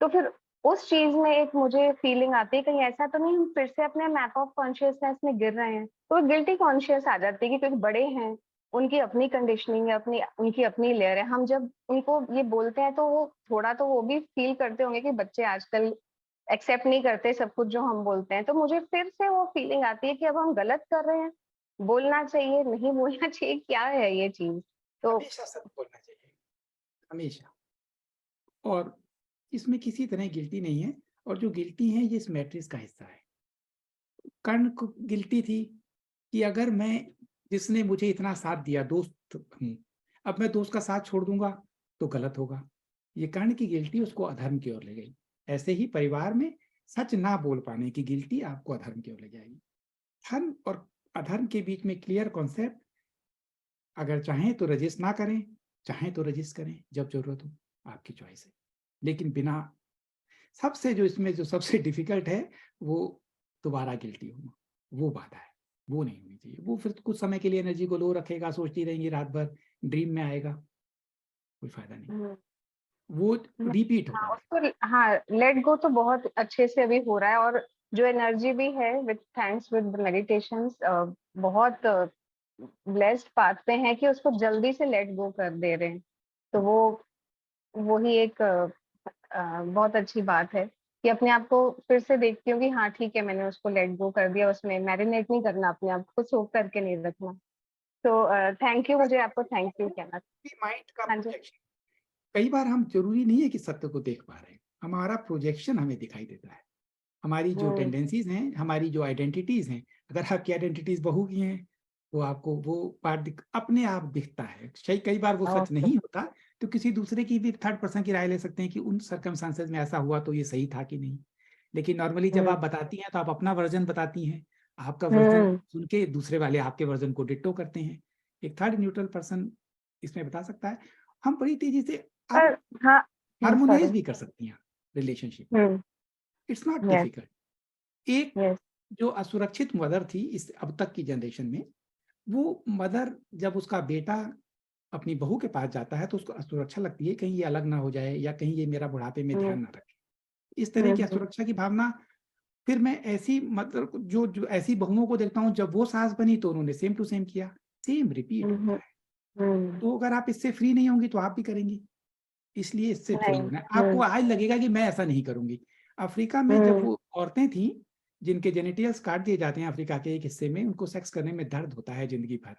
तो फिर उस चीज में एक मुझे फीलिंग आती है, कहीं ऐसा तो नहीं हम फिर से अपने मैप ऑफ कॉन्शियसनेस में गिर रहे हैं। तो गिल्टी कॉन्शियस आ जाती है कि क्योंकि बड़े हैं, उनकी अपनी कंडीशनिंग है, उनकी अपनी लेयर है। हम जब उनको ये बोलते हैं तो वो थोड़ा तो वो भी फील करते होंगे कि बच्चे आजकल एक्सेप्ट नहीं करते सब कुछ जो हम बोलते हैं। तो मुझे फिर से वो फीलिंग आती है कि अब हम गलत कर रहे हैं, बोलना चाहिए, नहीं बोलना चाहिए, क्या है ये चीज। तो हमेशा सत्य बोलना चाहिए, हमेशा। और इसमें किसी तरह गिल्टी नहीं है, और जो गिल्टी है ये इस मैट्रिक्स का हिस्सा है। कर्ण को गिल्टी थी कि अगर मैं, जिसने मुझे इतना साथ दिया, दोस्त हूं, अब मैं दोस्त का साथ छोड़ दूंगा तो गलत होगा। ये कर्ण की गिल्टी उसको अधर्म की ओर ले गई। ऐसे ही परिवार में सच ना बोल पाने की गिल्टी आपको अधर्म की ओर ले जाएगी। धर्म और अधर्म के बीच में क्लियर कॉन्सेप्ट, अगर चाहें तो रजिस्ट ना करें, चाहें तो रजिस्ट करें, जब जरूरत हो, आपकी चॉइस है। लेकिन बिना, सबसे जो इसमें जो सबसे डिफिकल्ट है वो दोबारा गिल्टी होना, वो बाधा है, वो नहीं होनी चाहिए। वो फिर कुछ समय के लिए एनर्जी को लो रखेगा, सोचती रहेंगी रात भर, ड्रीम में आएगा, कोई फायदा नहीं, वो रिपीट होगा। उसको हाँ, लेट गो तो बहुत अच्छे से अभी हो रहा है, और जो एनर्जी भी है विद थैंक्स विद मेडिटेशंस, बहुत ब्लेस्ड पाते हैं कि उसको जल्दी से लेट गो कर दे रहे हैं। तो वो ही एक बहुत अच्छी बात है कि अपने आप को फिर से देखती हूँ कि हाँ ठीक है, मैंने उसको लेट गो कर दिया, उसमें मैरिनेट नहीं करना, अपने आप को सोख करके नहीं रखना। तो थैंक यू, मुझे आपको थैंक यू कहना। माइंड का हाँ जी। प्रोजेक्शन, कई बार हम जरूरी नहीं है कि सत्य को देख पा रहे हैं, हमारा प्रोजेक्शन हमें दिखाई देता है। हमारी जो टेंडेंसीज हैं, हमारी जो आइडेंटिटीज हैं, अगर आपकी आइडेंटिटीज बहू की हैं तो आपको वो पार्ट अपने आप दिखता है। कई बार वो सच नहीं होता, तो किसी दूसरे की भी, थर्ड पर्सन की राय ले सकते हैं कि उन सर्कमस्टांसेस में ऐसा हुआ तो ये सही था कि नहीं। लेकिन नॉर्मली जब आप बताती हैं तो आप अपना वर्जन बताती हैं, आपका वर्जन सुन के दूसरे वाले आपके वर्जन को डिट्टो करते हैं। एक थर्ड न्यूट्रल पर्सन इसमें बता सकता है। हम बड़ी तेजी से हार्मोनाइज भी कर सकती हैं रिलेशनशिप, इट्स नॉट डिफिकल्ट। एक जो असुरक्षित मदर थी इस अब तक की जनरेशन में, वो मदर जब उसका बेटा अपनी बहू के पास जाता है तो उसको असुरक्षा लगती है, कहीं ये अलग ना हो जाए या कहीं ये मेरा बुढ़ापे में ध्यान ना रखे। इस तरह की असुरक्षा की भावना, फिर मैं ऐसी मतलब जो ऐसी बहुओं को देखता हूँ, जब वो सास बनी तो उन्होंने सेम टू सेम किया, सेम रिपीट होता है। तो अगर आप इससे फ्री नहीं होंगी तो आप भी करेंगी। इसलिए इससे फ्री नहीं, होना है। आपको आज लगेगा कि मैं ऐसा नहीं करूंगी। अफ्रीका में जब वो औरतें थी जिनके जेनिटल्स काट दिए जाते हैं अफ्रीका के एक हिस्से में, उनको सेक्स करने में दर्द होता है जिंदगी भर,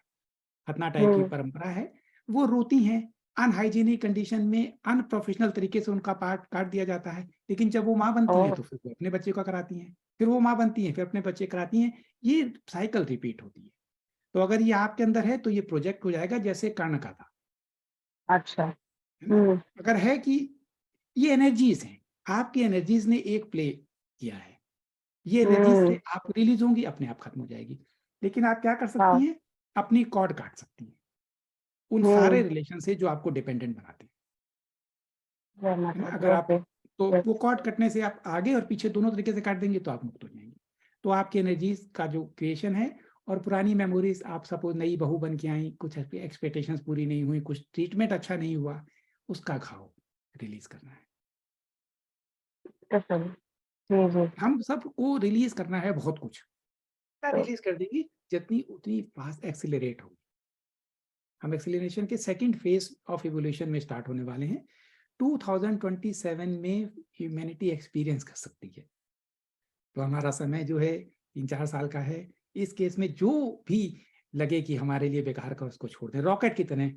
खतना टाइप की परंपरा है, वो रोती हैं, अनहाइजीनिक कंडीशन में अनप्रोफेशनल तरीके से उनका पार्ट काट दिया जाता है, लेकिन जब वो माँ बनती हैं तो फिर वो अपने बच्चे का कराती हैं, फिर वो माँ बनती हैं फिर अपने बच्चे कराती हैं, ये साइकिल रिपीट होती है। तो अगर ये आपके अंदर है तो ये प्रोजेक्ट हो जाएगा जैसे कर्ण का था, अच्छा, है ना? अगर है कि ये एनर्जीज हैं, आपकी एनर्जीज ने एक प्ले किया है, ये एनर्जीज से आप रिलीज होंगी, अपने आप खत्म हो जाएगी। लेकिन आप क्या कर सकती हैं, अपनी कॉर्ड काट सकती हैं उन सारे रिलेशन से जो आपको डिपेंडेंट बनाते हैं, है ना? अगर आप तो वो कॉर्ड कटने से आप आगे और पीछे दोनों तरीके से काट देंगे तो आप मुक्त हो जाएंगे। तो आपकी एनर्जीज का जो क्रिएशन है और पुरानी मेमोरीज, आप सपोज नई बहू बन के आई, कुछ एक्सपेक्टेशंस पूरी नहीं हुई, कुछ ट्रीटमेंट अच्छा नहीं हुआ, उसका घाव रिलीज करना है। हम सबको रिलीज करना है बहुत कुछ, रिलीज कर देंगे जितनी उतनी फास्ट एक्सीलरेट होगी। हम एक्सीलरेशन के सेकंड फेज ऑफ इवोल्यूशन में स्टार्ट होने वाले हैं। 2027 में ह्यूमैनिटी एक्सपीरियंस कर सकती है। तो हमारा समय जो है 3-4 साल का है। इस केस में जो भी लगे कि हमारे लिए बेकार का, उसको छोड़ दें, रॉकेट की तरह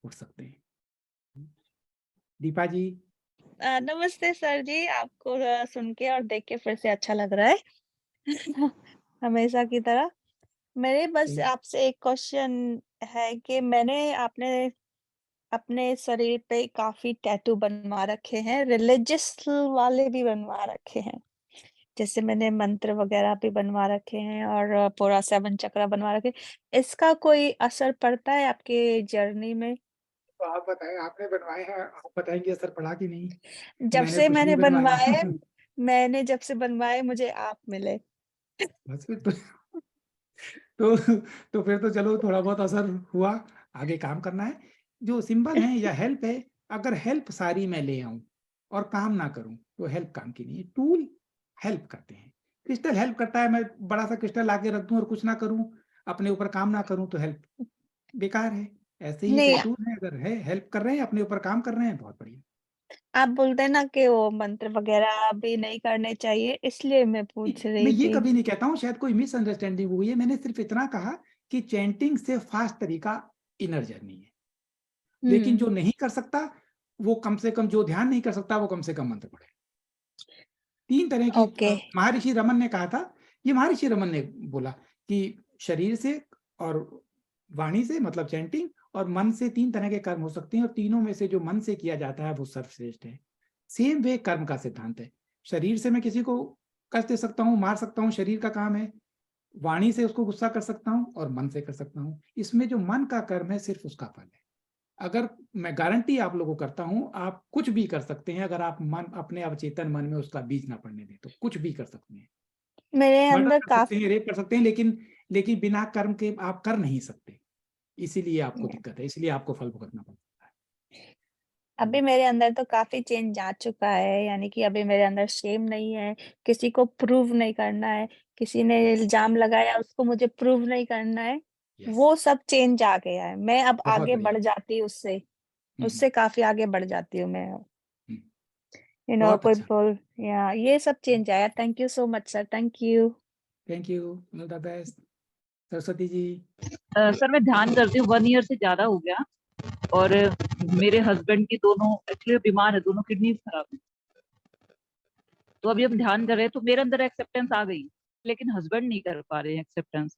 उड़ सकते हैं। दीपा जी। नमस्ते सर जी, आपको सुन के और देख के फिर से अच्छा लग रहा है हमेशा की तरह। मेरे बस आपसे एक क्वेश्चन है कि आपने अपने शरीर पे काफ़ी टैटू बनवा रखे हैं, रिलीजियस वाले भी बनवा रखे हैं। जैसे मैंने मंत्र वगैरह भी बनवा रखे हैं और पूरा 7 चक्रा बनवा रखे। इसका कोई असर पड़ता है आपके जर्नी में? तो आप बताएं, आपने बनवाए हैं, आप बताएंगे असर पड़ा कि नहीं? जब मैंने से कुछ मैंने नहीं बनवाया मैंने जब से बनवाए मुझे आप मिले। बस फिर तो फिर तो चलो थोड़ा बहुत असर हुआ, आगे काम करना है। जो सिंबल है या हेल्प है, अगर हेल्प सारी मैं ले आऊं और काम ना करूं तो हेल्प काम की नहीं है। टूल हेल्प करते हैं, क्रिस्टल हेल्प करता है। मैं बड़ा सा क्रिस्टल लाके रख दूं और कुछ ना करूं, अपने ऊपर काम ना करूं तो हेल्प बेकार है। ऐसे ही नहीं, टैटू है, अगर है हेल्प कर रहे हैं, अपने ऊपर काम कर रहे हैं, बहुत बढ़िया। आप बोलते हैं ना कि वो मंत्र वगैरह भी नहीं करने चाहिए, इसलिए मैं पूछ मैं रही ये थी। कभी नहीं कहता हूँ, शायद कोई मिसअंडरस्टैंडिंग हुई है। मैंने सिर्फ इतना कहा कि चैंटिंग से फास्ट तरीका इनर जर्नी है, लेकिन जो नहीं कर सकता वो कम से कम, जो ध्यान नहीं कर सकता वो कम से कम मंत्र पढ़े। 3 तरह की ओके। महर्षि रमन ने कहा था, ये महर्षि रमन ने बोला कि शरीर से और वाणी से, मतलब चैंटिंग, और मन से 3 तरह के कर्म हो सकते हैं, और तीनों में से जो मन से किया जाता है वो सर्वश्रेष्ठ है। सेम वे कर्म का सिद्धांत है। शरीर से मैं किसी को कष्ट दे सकता हूँ, मार सकता हूँ, शरीर का काम है। वाणी से उसको गुस्सा कर सकता हूँ और मन से कर सकता हूँ। इसमें जो मन का कर्म है सिर्फ उसका फल है। अगर मैं गारंटी आप लोगों को करता हूं, आप कुछ भी कर सकते हैं अगर आप मन, अपने अवचेतन मन में उसका बीज ना पड़ने दें तो कुछ भी कर सकते हैं। मेरे मर्डर अंदर कर सकते हैं, रेप कर सकते हैं, लेकिन बिना कर्म के आप कर नहीं सकते। इसीलिए आपको दिक्कत है, इसलिए आपको फल भुगतना पड़ता है। अभी मेरे अंदर तो काफ़ी चेंज आ चुका है, यानी कि अभी मेरे अंदर शेम नहीं है, किसी को प्रूव नहीं करना है, किसी ने इल्ज़ाम लगाया उसको मुझे प्रूव नहीं करना है, वो सब चेंज आ गया है। मैं अब बहुत आगे बढ़िया। बढ़ जाती हूँ उससे काफ़ी आगे बढ़ जाती हूँ मैं। बहुत कोई अच्छा। बोल या ये सब चेंज आया। Thank you so much sir, thank you. Thank you, all the best. Saraswati ji. Sir मैं ध्यान करती हूँ 1 ईयर से ज्यादा हो गया, और मेरे हस्बैंड की दोनों एक्चुअली बीमार है, दोनों किडनी खराब है। तो अभी हम ध्यान कर रहे हैं तो मेरे अंदर एक्सेप्टेंस आ गई, लेकिन हस्बैंड नहीं कर पा रहे हैं एक्सेप्टेंस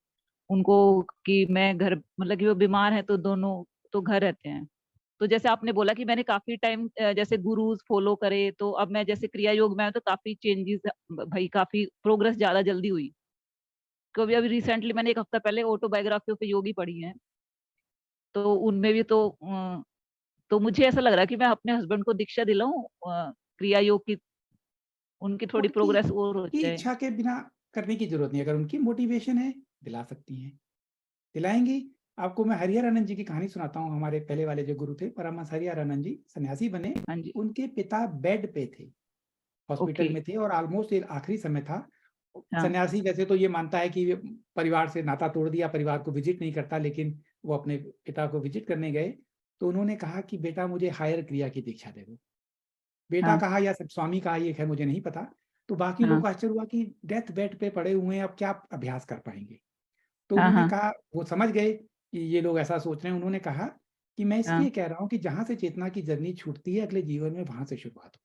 उनको, कि मैं घर, मतलब कि वो बीमार है तो दोनों तो घर रहते हैं। तो जैसे आपने बोला कि मैंने काफी टाइम जैसे गुरुज फॉलो करे, तो अब मैं जैसे क्रिया योग में तो काफी चेंजेस, भाई काफी प्रोग्रेस ज्यादा जल्दी हुई। क्योंकि अभी रिसेंटली मैंने 1 हफ्ता पहले ऑटोबायोग्राफी पे योगी पढ़ी है, तो उनमें भी तो मुझे ऐसा लग रहा है कि मैं अपने हस्बैंड को दीक्षा दिलाऊं क्रिया योग की, उनकी थोड़ी प्रोग्रेस और हो उनकी जाए। इच्छा के बिना करने की जरूरत नहीं। अगर उनकी मोटिवेशन है, दिला सकती हैं, दिलाएंगी। आपको मैं हरिहर आनंद जी की कहानी सुनाता हूँ। हमारे पहले वाले जो गुरु थे, परमहंस हरिहर आनंद जी, सन्यासी बने। उनके पिता बेड पे थे, हॉस्पिटल में थे, और ऑलमोस्ट आखिरी समय था। सन्यासी वैसे तो ये मानता है कि परिवार से नाता तोड़ दिया, परिवार को विजिट नहीं करता, लेकिन वो अपने पिता को विजिट करने गए तो उन्होंने कहा कि बेटा मुझे हायर क्रिया की दीक्षा दे दो। बेटा हाँ। कहा या स्वामी कहा, ये खैर मुझे नहीं पता। तो बाकी लोगों हाँ। को आश्चर्य हुआ कि डेथ बेड पे पड़े हुए हैं, अब क्या अभ्यास कर पाएंगे। तो हाँ। उन्होंने हाँ। कहा, वो समझ गए कि ये लोग ऐसा सोच रहे हैं। उन्होंने कहा कि मैं हाँ। इसलिए कह रहा हूँ कि जहां से चेतना की जर्नी छूटती है अगले जीवन में वहां से शुरुआत हो।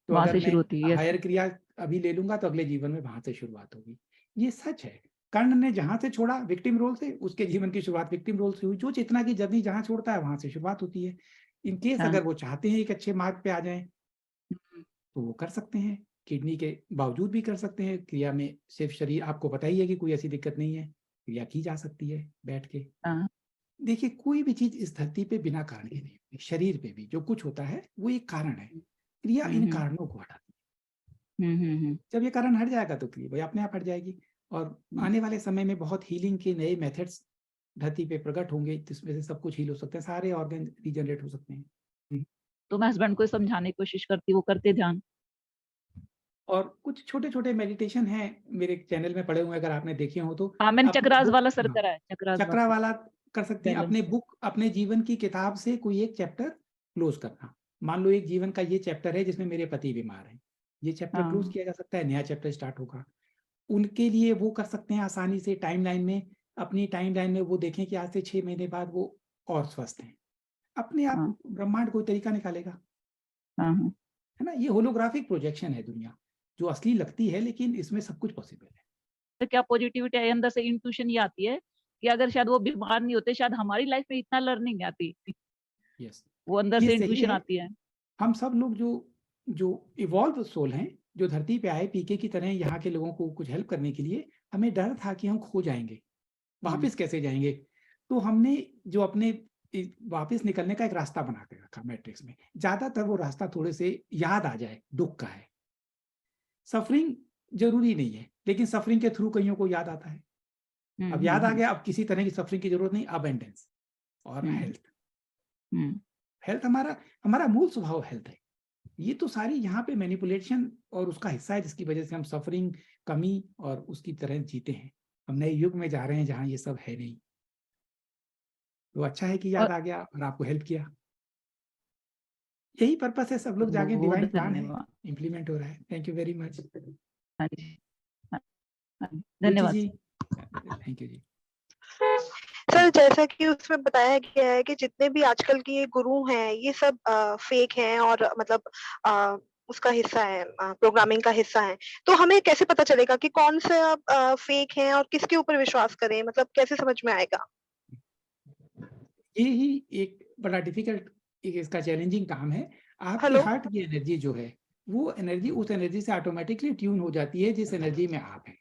तो वहां अगर से मैं शुरू होती है। हायर क्रिया अभी ले लूंगा तो अगले जीवन में वहां से शुरुआत होगी। ये सच है। कर्ण ने जहां से छोड़ा विक्टिम रोल से, उसके जीवन की शुरुआत विक्टिम रोल से हुई। जो चेतना की जर्नी जहां छोड़ता है वहां से शुरुआत होती है। इन केस हाँ। अगर वो चाहते हैं एक अच्छे मार्ग पे आ जाएं तो वो कर सकते हैं। किडनी के बावजूद भी कर सकते हैं। क्रिया में सिर्फ शरीर, आपको पता ही है कि कोई ऐसी दिक्कत नहीं है, क्रिया की जा सकती है बैठ के। हाँ। देखिए, कोई भी चीज इस धरती पे बिना कारण के नहीं होती। शरीर पे भी जो कुछ होता है वो एक कारण है। क्रिया इन कारणों को हटाती है। जब ये कारण हट जाएगा तो क्रिया भाई अपने आप हट जाएगी। और आने वाले समय में बहुत हीलिंग के नए मेथड्स धरती पे प्रकट होंगे, जिसमें से सब कुछ हील हो सकते हैं, सारे ऑर्गन रीजनरेट हो सकते हैं। तो मैं हस्बैंड को समझाने की कोशिश करती, वो करते ध्यान। और कुछ छोटे-छोटे मेडिटेशन हैं मेरे चैनल में पड़े हुए हैं, अगर आपने देखे हो तो। हाँ, मैंने अपनी चक्रास बुक, वाला सर हाँ, करा है, चक्रास चक्रा वाला। वाला कर सकते हैं। बैलेंस। अपने बुक, अपने जीवन की किताब से कोई एक चैप्टर क्लोज करना। मान लो एक जीवन का ये चैप्टर है जिसमें मेरे पति बीमार हैं, ये चैप्टर क्लोज हाँ। किया जा सकता है, नया चैप्टर स्टार्ट होगा। उनके लिए वो कर सकते हैं आसानी से टाइमलाइन में। अपनी टाइमलाइन में वो देखें कि आज से 6 महीने बाद वो और स्वस्थ हैं। अपने आप हाँ। ब्रह्मांड कोई तरीका निकालेगा, हाँ। हाँ। है ना। ये होलोग्राफिक प्रोजेक्शन है दुनिया, जो असली लगती है, लेकिन इसमें सब कुछ पॉसिबल है। तो क्या पॉजिटिविटी है, अंदर से इंट्यूशन ये आती है कि अगर शायद वो बीमार नहीं होते, शायद हमारी लाइफ में इतना लर्निंग आती। यस, वो अंदर ये से सही इंट्यूशन है। आती है। हम सब लोग जो जो इवॉल्व सोल हैं, जो धरती पे आए पीके की तरह यहाँ के लोगों को कुछ हेल्प करने के लिए, हमें डर था कि हम खो जाएंगे, वापस कैसे जाएंगे। तो हमने जो अपने वापस निकलने का एक रास्ता बना के रखा मैट्रिक्स में। ज्यादातर वो रास्ता थोड़े से याद आ जाए दुख का है। सफरिंग जरूरी नहीं है, लेकिन सफरिंग के थ्रू कईयों को याद आता है। अब याद आ गया, अब किसी तरह की सफरिंग की जरूरत नहीं। अबेंडेंस और हेल्थ। हेल्थ हमारा हमारा मूल स्वभाव हेल्थ है। ये तो सारी यहाँ पे मैनिपुलेशन और उसका हिस्सा है, जिसकी वजह से हम सफरिंग, कमी और उसकी तरह जीते हैं। हम नए युग में जा रहे हैं जहाँ ये सब है नहीं। तो अच्छा है कि याद आ गया और आपको हेल्प किया। यही पर्पस है, सब लोग जागे, बहुत डिवाइन प्लान है, धन्यवाद। इम्प्लीमेंट हो रहा है। Thank you very much. हाँ जी। हाँ, रुचि धन्यवाद। जी, थैंक यू जी। सर, जैसा कि उसमें बताया गया है कि जितने भी आजकल के ये गुरु हैं, ये सब फेक हैं और मतलब उसका हिस्सा है, प्रोग्रामिंग का हिस्सा है। तो हमें कैसे पता चलेगा कि कौन सा फेक है और किसके ऊपर विश्वास करें? मतलब कैसे समझ में आएगा? ये ही एक बड़ा डिफिकल्ट, एक इसका चैलेंजिंग काम है। आपकी हेलो? हार्ट की एनर्जी जो है, वो एनर्जी उस एनर्जी से ऑटोमेटिकली ट्यून हो जाती है जिस एनर्जी में आप हैं।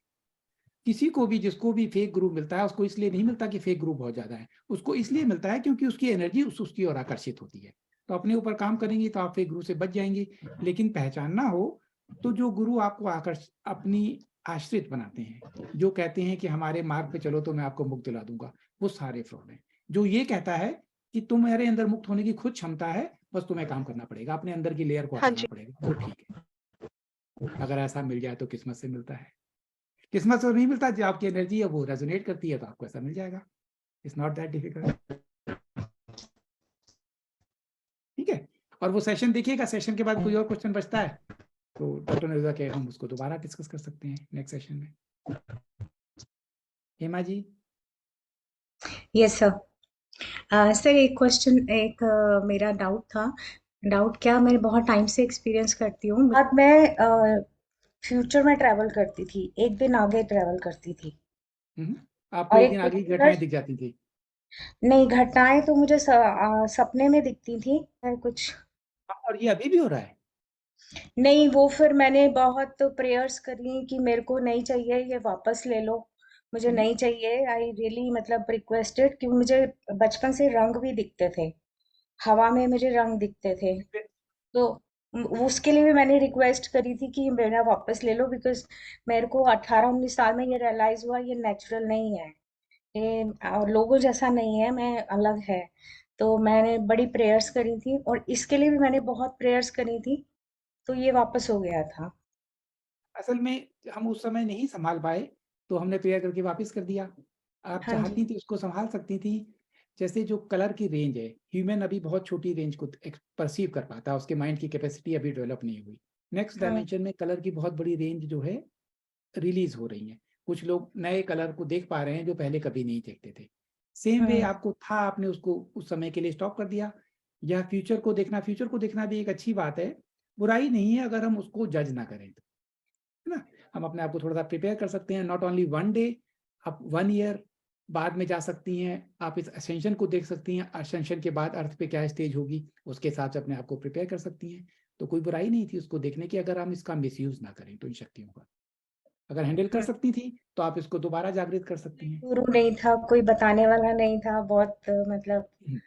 किसी को भी, जिसको भी फेक ग्रुप मिलता है, उसको इसलिए नहीं मिलता कि फेक ग्रुप बहुत ज्यादा है। उसको इसलिए मिलता है क्योंकि उसकी एनर्जी उसकी ओर आकर्षित होती है। तो अपने ऊपर काम करेंगे तो आप फेक ग्रुप से बच जाएंगे। लेकिन पहचानना हो तो जो गुरु आपको अपनी आश्रित बनाते हैं, जो कहते हैं कि हमारे मार्ग पे चलो तो मैं आपको मुक्त दिला दूंगा, वो सारे फ्रॉड हैं। जो ये कहता है कि तुम्हारे अंदर मुक्त होने की खुद क्षमता है, बस तुम्हें काम करना पड़ेगा, अपने अंदर की लेयर को हाँ हटाना जी। पड़ेगा, वो ठीक है। अगर ऐसा मिल जाए तो किस्मत से मिलता है। किस्मत से नहीं मिलता, जो आपकी एनर्जी है वो रेजोनेट करती है तो आपको ऐसा मिल जाएगा। It's not that difficult. ठीक है। और वो सेशन देखिएगा, सेशन के बाद कोई और क्वेश्चन बचता है तो डॉक्टर ने कहा हम उसको दोबारा डिस्कस कर सकते हैं नेक्स्ट सेशन में। Hema ji. Yes sir. Sir एक क्वेश्चन, एक मेरा डाउट था। डाउट क्या, मैं बहुत टाइम से एक्सपीरियंस करती हूँ। बाद मैं फ्यूचर में ट्रैवल करती थी, एक दिन आगे ट्रैवल करती थी। आपको और एक एक दिन आगे की पर्टिकुलर, घटनाएं दिख जाती थी? नहीं, घटनाएं तो मुझे सपने में दिखती थी कुछ। और ये अभी भी हो रहा है? नहीं, वो फिर मैंने बहुत प्रेयर्स करी कि मेरे को नहीं चाहिए, ये वापस ले लो, मुझे नहीं चाहिए। आई रियली मतलब रिक्वेस्टेड, क्योंकि मुझे बचपन से रंग भी दिखते थे, हवा में मुझे रंग दिखते थे। तो उसके लिए भी मैंने रिक्वेस्ट करी थी कि मेरा वापस ले लो, बिकॉज मेरे को 18-19 साल में ये रियलाइज हुआ ये नेचुरल नहीं है, ये लोगों जैसा नहीं है, मैं अलग है। तो मैंने बड़ी प्रेयर्स करी थी और इसके लिए भी मैंने बहुत प्रेयर्स करी थी, तो ये वापस हो गया था। असल में हम उस समय नहीं संभाल पाए तो हमने प्रेयर करके वापस कर दिया। आप हाँ जी। चाहती थी उसको संभाल सकती थी, जैसे जो कलर की रेंज है, ह्यूमन अभी बहुत छोटी रेंज को परसीव कर पाता है, उसके माइंड की कैपेसिटी अभी डेवलप नहीं हुई। नेक्स्ट डायमेंशन में कलर की बहुत बड़ी रेंज जो है रिलीज हो रही है। कुछ लोग नए कलर को देख पा रहे हैं जो पहले कभी नहीं देखते थे। सेम वे आपको था, आपने उसको उस समय के लिए स्टॉप कर दिया। या फ्यूचर को देखना भी एक अच्छी बात है, बुराई नहीं है अगर हम उसको जज ना करें तो, है ना। हम अपने आप को थोड़ा सा प्रिपेयर कर सकते हैं, नॉट ओनली 1 डे, आप 1 ईयर बाद में जा सकती हैं। आप इस असेंशन को देख सकती हैं, असेंशन के बाद अर्थ पे क्या स्टेज होगी, उसके हिसाब से अपने आप को प्रिपेयर कर सकती हैं। तो कोई बुराई नहीं थी उसको देखने की, अगर हम इसका मिसयूज ना करें तो इन शक्तियों का। अगर हैंडल कर सकती थी तो आप इसको दोबारा जागृत कर सकती हैं। गुरु नहीं था, कोई बताने वाला नहीं था, बहुत मतलब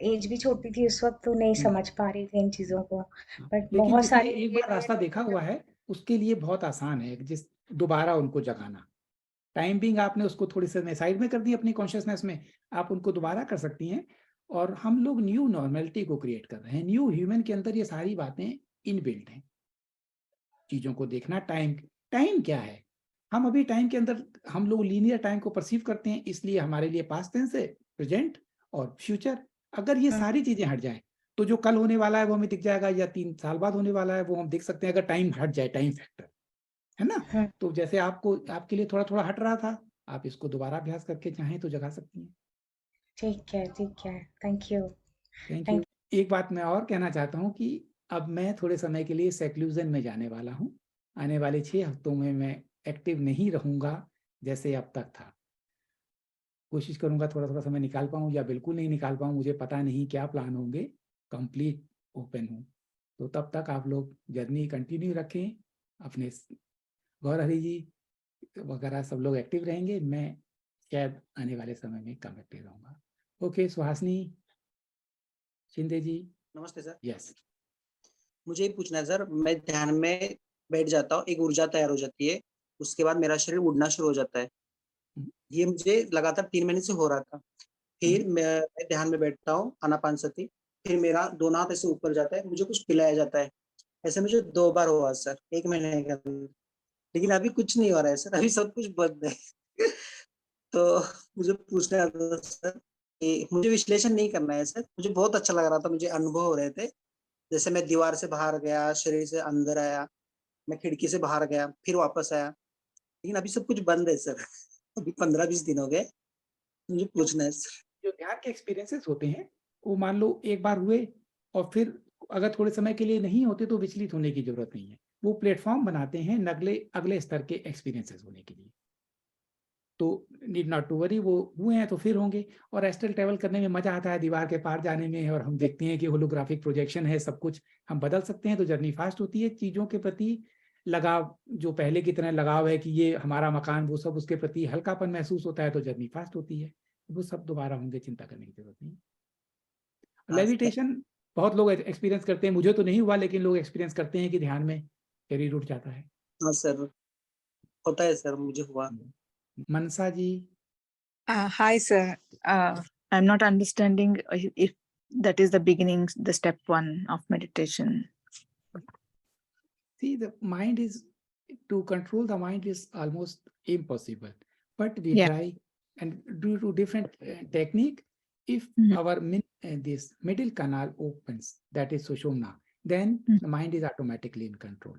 एज भी छोटी थी उस वक्त, तो नहीं समझ पा रही थी इन चीजों को। बट लेकिन बहुत जिसने सारे एक बार रास्ता देखा हुआ है उसके लिए बहुत आसान है जिस दोबारा उनको जगाना। टाइम बिंग आपने उसको थोड़ी सी साइड में कर दी अपनी कॉन्शियसनेस में, आप उनको दोबारा कर सकती हैं। और हम लोग न्यू नॉर्मलिटी को क्रिएट कर रहे हैं, न्यू ह्यूमन के अंदर ये सारी बातें इनबिल्ट हैं। चीजों को देखना, टाइम क्या है, हम अभी टाइम के अंदर हम लोग लीनियर टाइम को परसीव करते हैं, इसलिए हमारे लिए पास्ट टेंस है, प्रेजेंट और फ्यूचर। अगर ये सारी चीजें हट जाए तो जो कल होने वाला है वो हमें दिख जाएगा, या 3 साल बाद होने वाला है वो हम देख सकते हैं, अगर टाइम हट जाए, टाइम फैक्टर, है ना। तो जैसे आपको आपके लिए थोड़ा थोड़ा हट रहा था, आप इसको दोबारा अभ्यास करके चाहें तो जगा सकती हैं। ठीक है, थैंक यू। एक बात मैं और कहना चाहता हूँ कि अब मैं थोड़े समय के लिए सेक्लूजन में जाने वाला हूँ। आने वाले 6 हफ्तों में मैं एक्टिव नहीं रहूंगा जैसे अब तक था। कोशिश करूंगा थोड़ा थोड़ा समय निकाल पाऊँ या बिल्कुल नहीं निकाल पाऊँ, मुझे पता नहीं क्या प्लान होंगे। कंप्लीट ओपन हूँ। तो तब तक आप लोग जर्नी कंटिन्यू रखें, अपने गौर हरि जी वगैरह सब लोग एक्टिव रहेंगे, मैं शायद आने वाले समय में कम एक्टिव रहूंगा। ओके, सुहासिनी शिंदे जी। नमस्ते सर। यस, मुझे ये पूछना है सर, मैं ध्यान में बैठ जाता हूँ, एक ऊर्जा तैयार हो जाती है, उसके बाद मेरा शरीर उड़ना शुरू हो जाता है। ये मुझे लगातार 3 महीने से हो रहा था। फिर मैं ध्यान में बैठता हूँ, आनापानसति, फिर मेरा दोनों हाथ ऐसे ऊपर जाता है, मुझे कुछ पिलाया जाता है। ऐसे मुझे 2 बार हुआ सर 1 महीने के अंदर, लेकिन अभी कुछ नहीं हो रहा है सर, अभी सब कुछ बंद है। तो मुझे पूछना था सर कि मुझे विश्लेषण नहीं करना है सर, मुझे बहुत अच्छा लग रहा था, मुझे अनुभव हो रहे थे। जैसे मैं दीवार से बाहर गया, शरीर से अंदर आया, मैं खिड़की से बाहर गया, फिर वापस आया, लेकिन अभी सब कुछ बंद है सर। अभी 15-20 दिन हो गए। मुझे पूछना है सर। जो ध्यान के एक्सपीरियंसेस होते हैं वो मान लो एक बार हुए और फिर अगर थोड़े समय के लिए नहीं होते तो विचलित होने की जरूरत नहीं है। वो प्लेटफॉर्म बनाते हैं अगले स्तर के एक्सपीरियंसेस होने के लिए। तो नीड नॉट टू वरी, वो हुए हैं तो फिर होंगे। और एस्ट्रल ट्रैवल करने में मजा आता है, दीवार के पार जाने में, और हम देखते हैं कि होलोग्राफिक प्रोजेक्शन है, सब कुछ हम बदल सकते हैं, तो जर्नी फास्ट होती है। चीजों के प्रति लगाव, जो पहले की तरह लगाव है कि ये हमारा मकान, वो सब उसके प्रति हल्कापन महसूस होता है, तो जर्नी फास्ट होती है। वो सब दोबारा होंगे, चिंता करने की जरूरत नहीं। लेविटेशन बहुत लोग एक्सपीरियंस करते हैं, मुझे तो नहीं हुआ, लेकिन लोग एक्सपीरियंस करते हैं कि ध्यान में शरीर उठ जाता है। हाँ सर, होता है सर, मुझे हुआ। मनसा जी। Hi, sir. I'm not understanding if that is the beginning, the step 1 of meditation. See, the mind is, to control the mind is almost impossible, but we try and due to different technique. If our this middle canal opens, that is Sushumna, then the mind is automatically in control.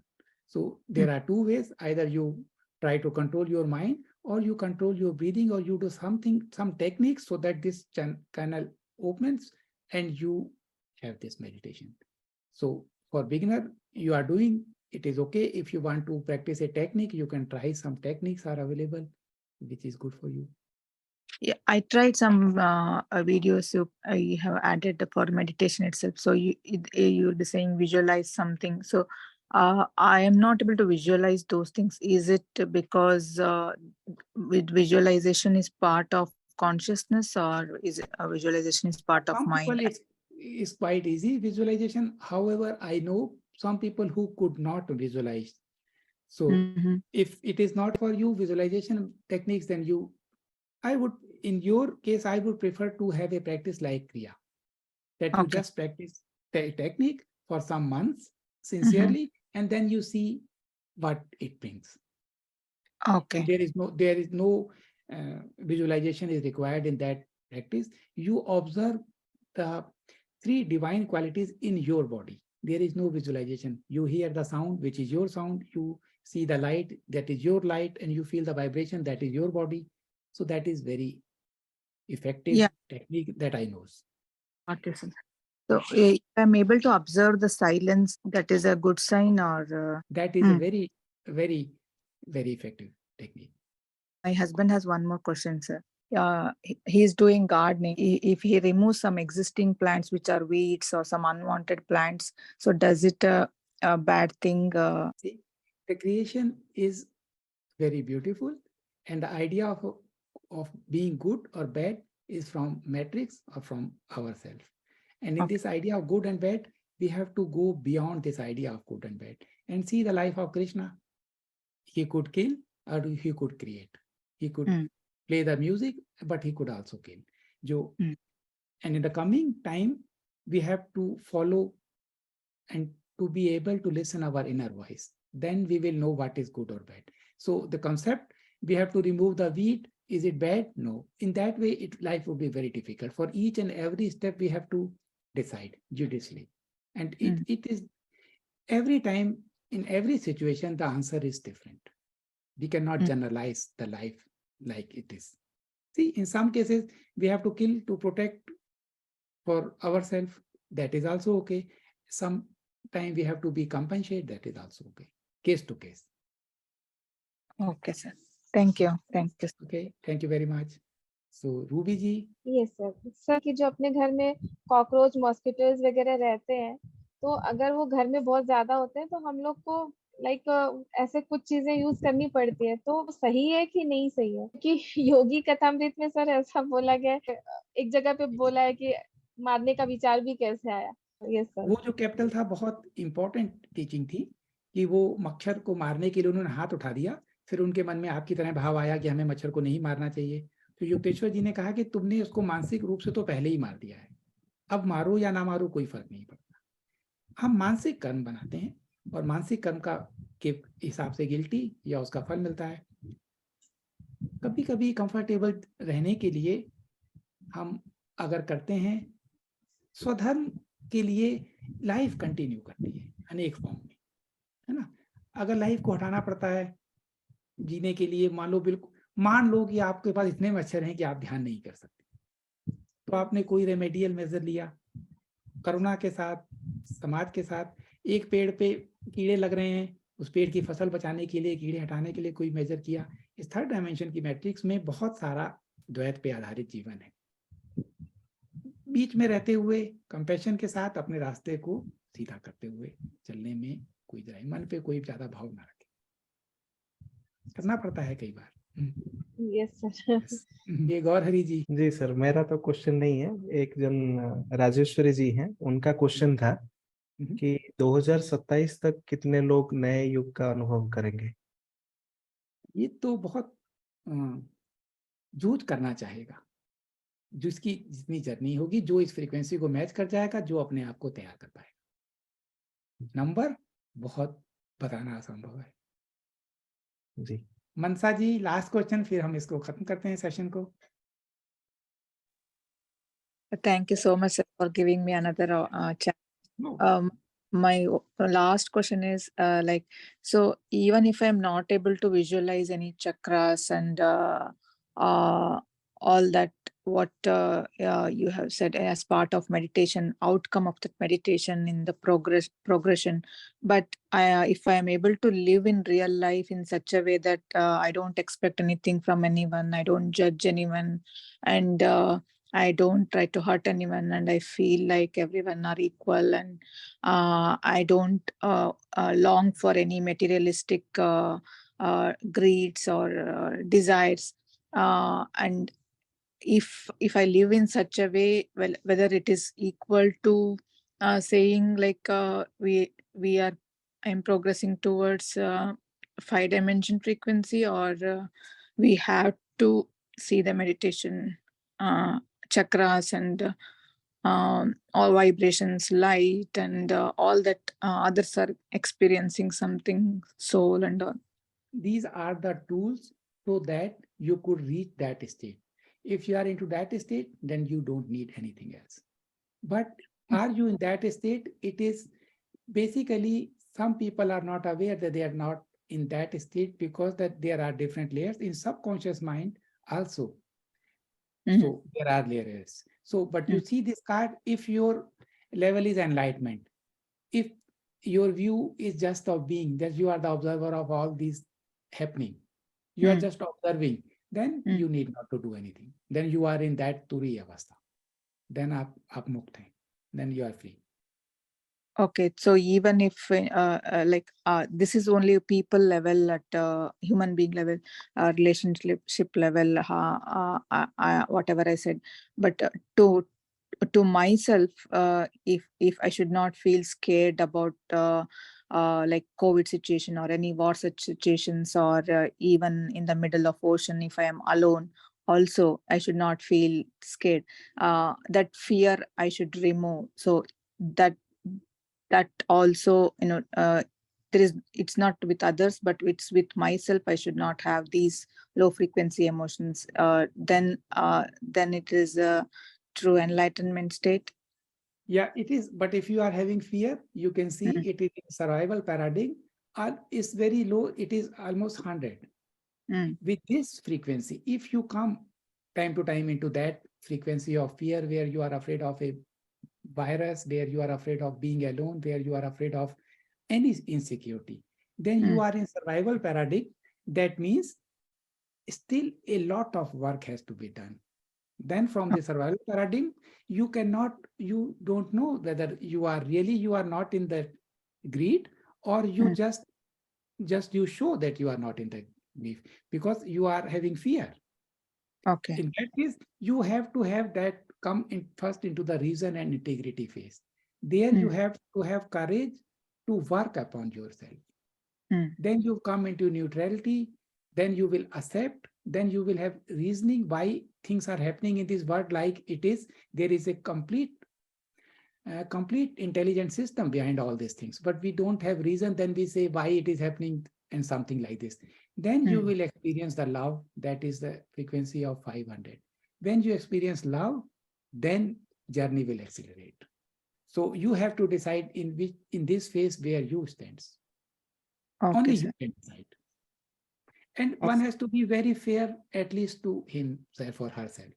So there are 2 ways: either you try to control your mind, or you control your breathing, or you do something, some techniques so that this canal opens and you have this meditation. So for beginner, you are doing, it is okay. If you want to practice a technique, you can try. Some techniques are available, which is good for you. Yeah, I tried some videos I have added for meditation itself. So you'll be saying visualize something. So I am not able to visualize those things. Is it because with visualization is part of consciousness, or is it a visualization is part of Some mind? people it's quite easy visualization. However, I know some people who could not visualize. So if it is not for you, visualization techniques, then I would, in your case, I would prefer to have a practice like Kriya, that you just practice the technique for some months sincerely, and then you see what it brings. Okay. And there is no visualization is required in that practice, you observe the 3 divine qualities in your body. There is no visualization. You hear the sound, which is your sound. You see the light, that is your light, and you feel the vibration, that is your body. So that is very effective technique that I know. Okay, sir. So if I'm able to observe the silence, that is a good sign, or that is a very, very, very effective technique. My husband has one more question, sir. He's doing gardening. If he removes some existing plants which are weeds or some unwanted plants, so does it a bad thing? See, the creation is very beautiful, and the idea of being good or bad is from matrix or from ourselves. And in this idea of good and bad, we have to go beyond this idea of good and bad and see the life of Krishna. He could kill or he could create. He could play the music, but he could also kill. And in the coming time, we have to follow and to be able to listen our inner voice. Then we will know what is good or bad. So the concept, we have to remove the weed. Is it bad? No. In that way, life will be very difficult. For each and every step, we have to decide judiciously. And it is every time, in every situation, the answer is different. We cannot generalize the life like it is. See, in some cases, we have to kill to protect for ourselves. That is also okay. Some time we have to be compensated. That is also okay. Case to case. Okay, sir. Thank you. Thank you. Okay. Thank you very much. So, Ruby ji. Yes, sir. Sir कि जो अपने घर में cockroach, mosquitoes वगैरह रहते हैं, तो अगर वो घर में बहुत ज्यादा होते हैं, तो हम लोग को ऐसे कुछ चीजें यूज करनी पड़ती है. तो सही है कि नहीं सही है? कि योगी कथामृत में सर ऐसा बोला गया है, एक जगह पे बोला है कि मारने का विचार भी कैसे आया. Yes sir. वो जो कैपिटल था, बहुत इंपॉर्टेंट टीचिंग थी कि वो मच्छर को मारने के लिए उन्होंने हाथ उठा दिया. फिर उनके मन में आपकी तरह भाव आया कि हमें मच्छर को नहीं मारना चाहिए. तो युक्तेश्वर जी ने कहा कि तुमने उसको मानसिक रूप से तो पहले ही मार दिया है, अब मारो या ना मारो कोई फर्क नहीं पड़ता. हम मानसिक कर्म बनाते हैं और मानसिक कर्म के हिसाब से गिल्टी या उसका फल मिलता है. कभी कभी कंफर्टेबल रहने के लिए हम अगर करते हैं, स्वधर्म के लिए लाइफ कंटिन्यू करती है अनेक फॉर्म में, है ना. अगर लाइफ को हटाना पड़ता है जीने के लिए, मान लो कि आपके पास इतने मच्छर हैं कि आप ध्यान नहीं कर सकते, तो आपने कोई रेमेडियल मेजर लिया, करुणा के साथ, समाज के साथ. एक पेड़ पे कीड़े लग रहे हैं, उस पेड़ की फसल बचाने के लिए, कीड़े हटाने के लिए कोई मेजर किया. इस थर्ड डायमेंशन की मैट्रिक्स में बहुत सारा द्वैत पे आधारित जीवन है. बीच में रहते हुए कंपैशन के साथ अपने रास्ते को सीधा करते हुए चलने में कोई जरा मन पे कोई ज्यादा भाव ना रखे. करना पड़ता है कई बार. Yes sir. ये गौरहरी जी. जी सर, मेरा तो क्वेश्चन नहीं है. एक जन राजेश्वरी जी हैं, उनका क्वेश्चन था कि 2027 तक कितने लोग नए युग का अनुभव करेंगे. ये तो बहुत जूझ करना चाहेगा. जिसकी जितनी जर्नी होगी, जो इस फ्रीक्वेंसी को मैच कर जाएगा, जो अपने आप को तैयार कर पाएगा. नंबर बहुत बताना असंभव है जी. मनसा जी, लास्ट क्वेश्चन, फिर हम इसको खत्म करते हैं सेशन को. Thank you so much for giving me another chance. My last question is so even if I'm not able to visualize any chakras and all that, what you have said as part of meditation, outcome of that meditation in the progression, but if I am able to live in real life in such a way that I don't expect anything from anyone, I don't judge anyone, and I don't try to hurt anyone, and I feel like everyone are equal, and I don't long for any materialistic greeds or desires, and if I live in such a way, well, whether it is equal to saying I'm progressing towards 5-dimension frequency, or we have to see the meditation chakras and all vibrations, light, and all that others are experiencing something, soul and all. These are the tools so that you could reach that state. If you are into that state, then you don't need anything else. But are you in that state? It is basically, some people are not aware that they are not in that state because that there are different layers in subconscious mind also. So there are layers. So, but you see this card, if your level is enlightenment, if your view is just of being, that you are the observer of all these happening, you are just observing, then you need not to do anything. Then you are in that Turi Avastha. Then aap mukt hai. Then you are free. Okay, so even if this is only people level, at human being level, relationship level, whatever I said, but to myself, if I should not feel scared about like COVID situation or any war situations, or even in the middle of ocean, if I am alone, also I should not feel scared. That fear I should remove. So that also, it's not with others, but it's with myself. I should not have these low frequency emotions. Then it is a true enlightenment state. Yeah, it is. But if you are having fear, you can see it is in survival paradigm. Is very low. It is almost 100. With this frequency, if you come time to time into that frequency of fear, where you are afraid of a virus, where you are afraid of being alone, where you are afraid of any insecurity, then you are in survival paradigm. That means still a lot of work has to be done. Then from the survival paradigm, you don't know whether you are not in the greed, or you just you show that you are not in the grief because you are having fear. Okay. In that case, you have to have that come in first into the reason and integrity phase. There you have to have courage to work upon yourself. Then you come into neutrality, then you will accept, then you will have reasoning why things are happening in this world like it is. There is a complete intelligent system behind all these things, but we don't have reason. Then we say why it is happening and something like this. Then you will experience the love. That is the frequency of 500. When you experience love, then journey will accelerate. So you have to decide in this phase where you stands. Okay, Only sir. you can decide. And one has to be very fair, at least to himself or herself.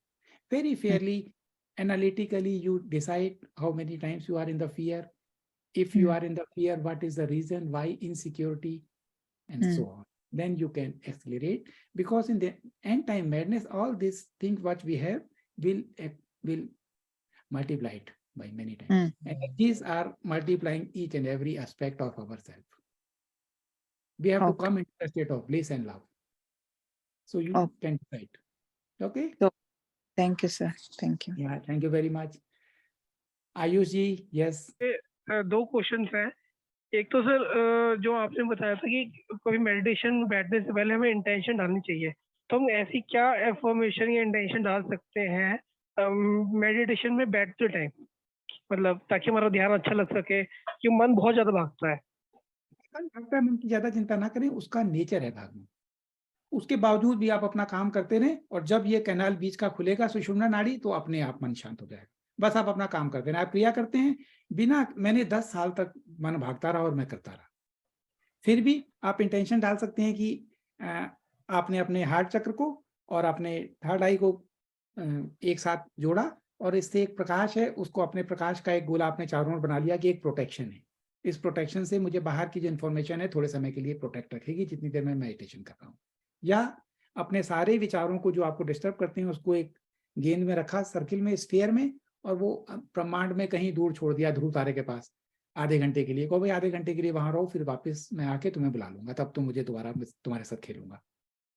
Very fairly, analytically, you decide how many times you are in the fear. If you are in the fear, what is the reason, why insecurity, and so on. Then you can accelerate, because in the end time madness, all these things what we have will multiply it by many times. And these are multiplying each and every aspect of ourselves. We have to come into a state of bliss and love. So you can decide. Okay? So, thank you, sir. Thank you. Yeah, thank you very much. Ayush ji, yes. दो questions हैं. एक तो sir जो आपने बताया था कि कोई मेडिटेशन बैठने से पहले हमें इंटेंशन डालनी चाहिए, तो हम ऐसी क्या एफर्मेशन या इंटेंशन डाल सकते हैं मेडिटेशन में बैठते टाइम, मतलब ताकि हमारा ध्यान अच्छा लग सके, कि मन बहुत ज्यादा भागता है. मन की ज्यादा चिंता ना करें, उसका नेचर है भागना. उसके बावजूद भी आप अपना काम करते रहें, और जब ये कैनाल बीच का खुलेगा सुषुम्ना नाड़ी, तो अपने आप मन शांत हो जाएगा. बस आप अपना काम करते रहें. आप क्रिया करते हैं बिना, मैंने 10 साल तक मन भागता रहा और मैं करता रहा. फिर भी आप इंटेंशन डाल सकते हैं कि आपने अपने हार्ट चक्र को और अपने थर्ड आई को एक साथ जोड़ा, और इससे एक प्रकाश है, उसको अपने प्रकाश का एक गोला आपने चारों ओर बना लिया कि एक प्रोटेक्शन है. इस प्रोटेक्शन से मुझे बाहर की जो इन्फॉर्मेशन है थोड़े समय के लिए प्रोटेक्ट रखेगी, जितनी देर में मेडिटेशन कर रहा हूँ. या अपने सारे विचारों को जो आपको डिस्टर्ब करते हैं उसको एक गेंद में रखा, सर्किल में, स्फीयर में, और वो ब्रह्मांड में कहीं दूर छोड़ दिया, ध्रुव तारे के पास, आधे घंटे के लिए. कहो भाई आधे घंटे के लिए वहां रहो, फिर वापस मैं आके तुम्हें बुला लूंगा, तब तो मुझे दोबारा तुम्हारे साथ खेलूंगा.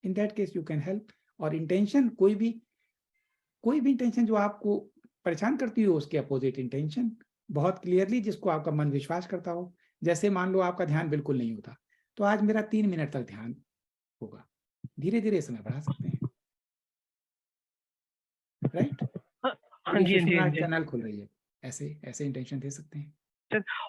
In that case you can help. और इंटेंशन, कोई भी इंटेंशन जो आपको परेशान करती हो, उसके अपोजिट इंटेंशन बहुत क्लियरली, जिसको आपका मन विश्वास करता हो. जैसे मान लो आपका ध्यान बिल्कुल नहीं होता, तो आज मेरा 3 मिनट तक ध्यान होगा. धीरे धीरे समय बढ़ा सकते हैं. राइट? हाँ जी, चैनल खुल रही है, ऐसे इंटेंशन दे सकते हैं.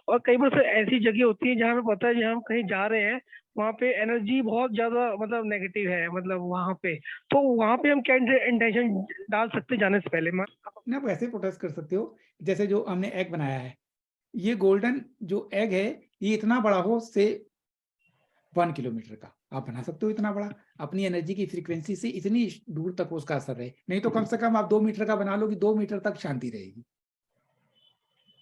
और कई बार सर ऐसी जगह होती है जहाँ हमें पता है जहाँ हम कहीं जा रहे हैं वहाँ पे एनर्जी बहुत ज्यादा मतलब नेगेटिव है, मतलब वहाँ पे, तो वहाँ पे हम क्या इंटेंशन डाल सकते हैं जाने से पहले? ना आप ऐसे प्रोटेस्ट कर सकते हो, जैसे जो हमने एग बनाया है, ये गोल्डन जो एग है ये इतना बड़ा हो से 1 किलोमीटर का आप बना सकते हो, इतना बड़ा, अपनी एनर्जी की फ्रीक्वेंसी से इतनी दूर तक उसका असर रहे। नहीं तो कम से कम आप 2 मीटर का बना लो कि 2 मीटर तक शांति रहेगी।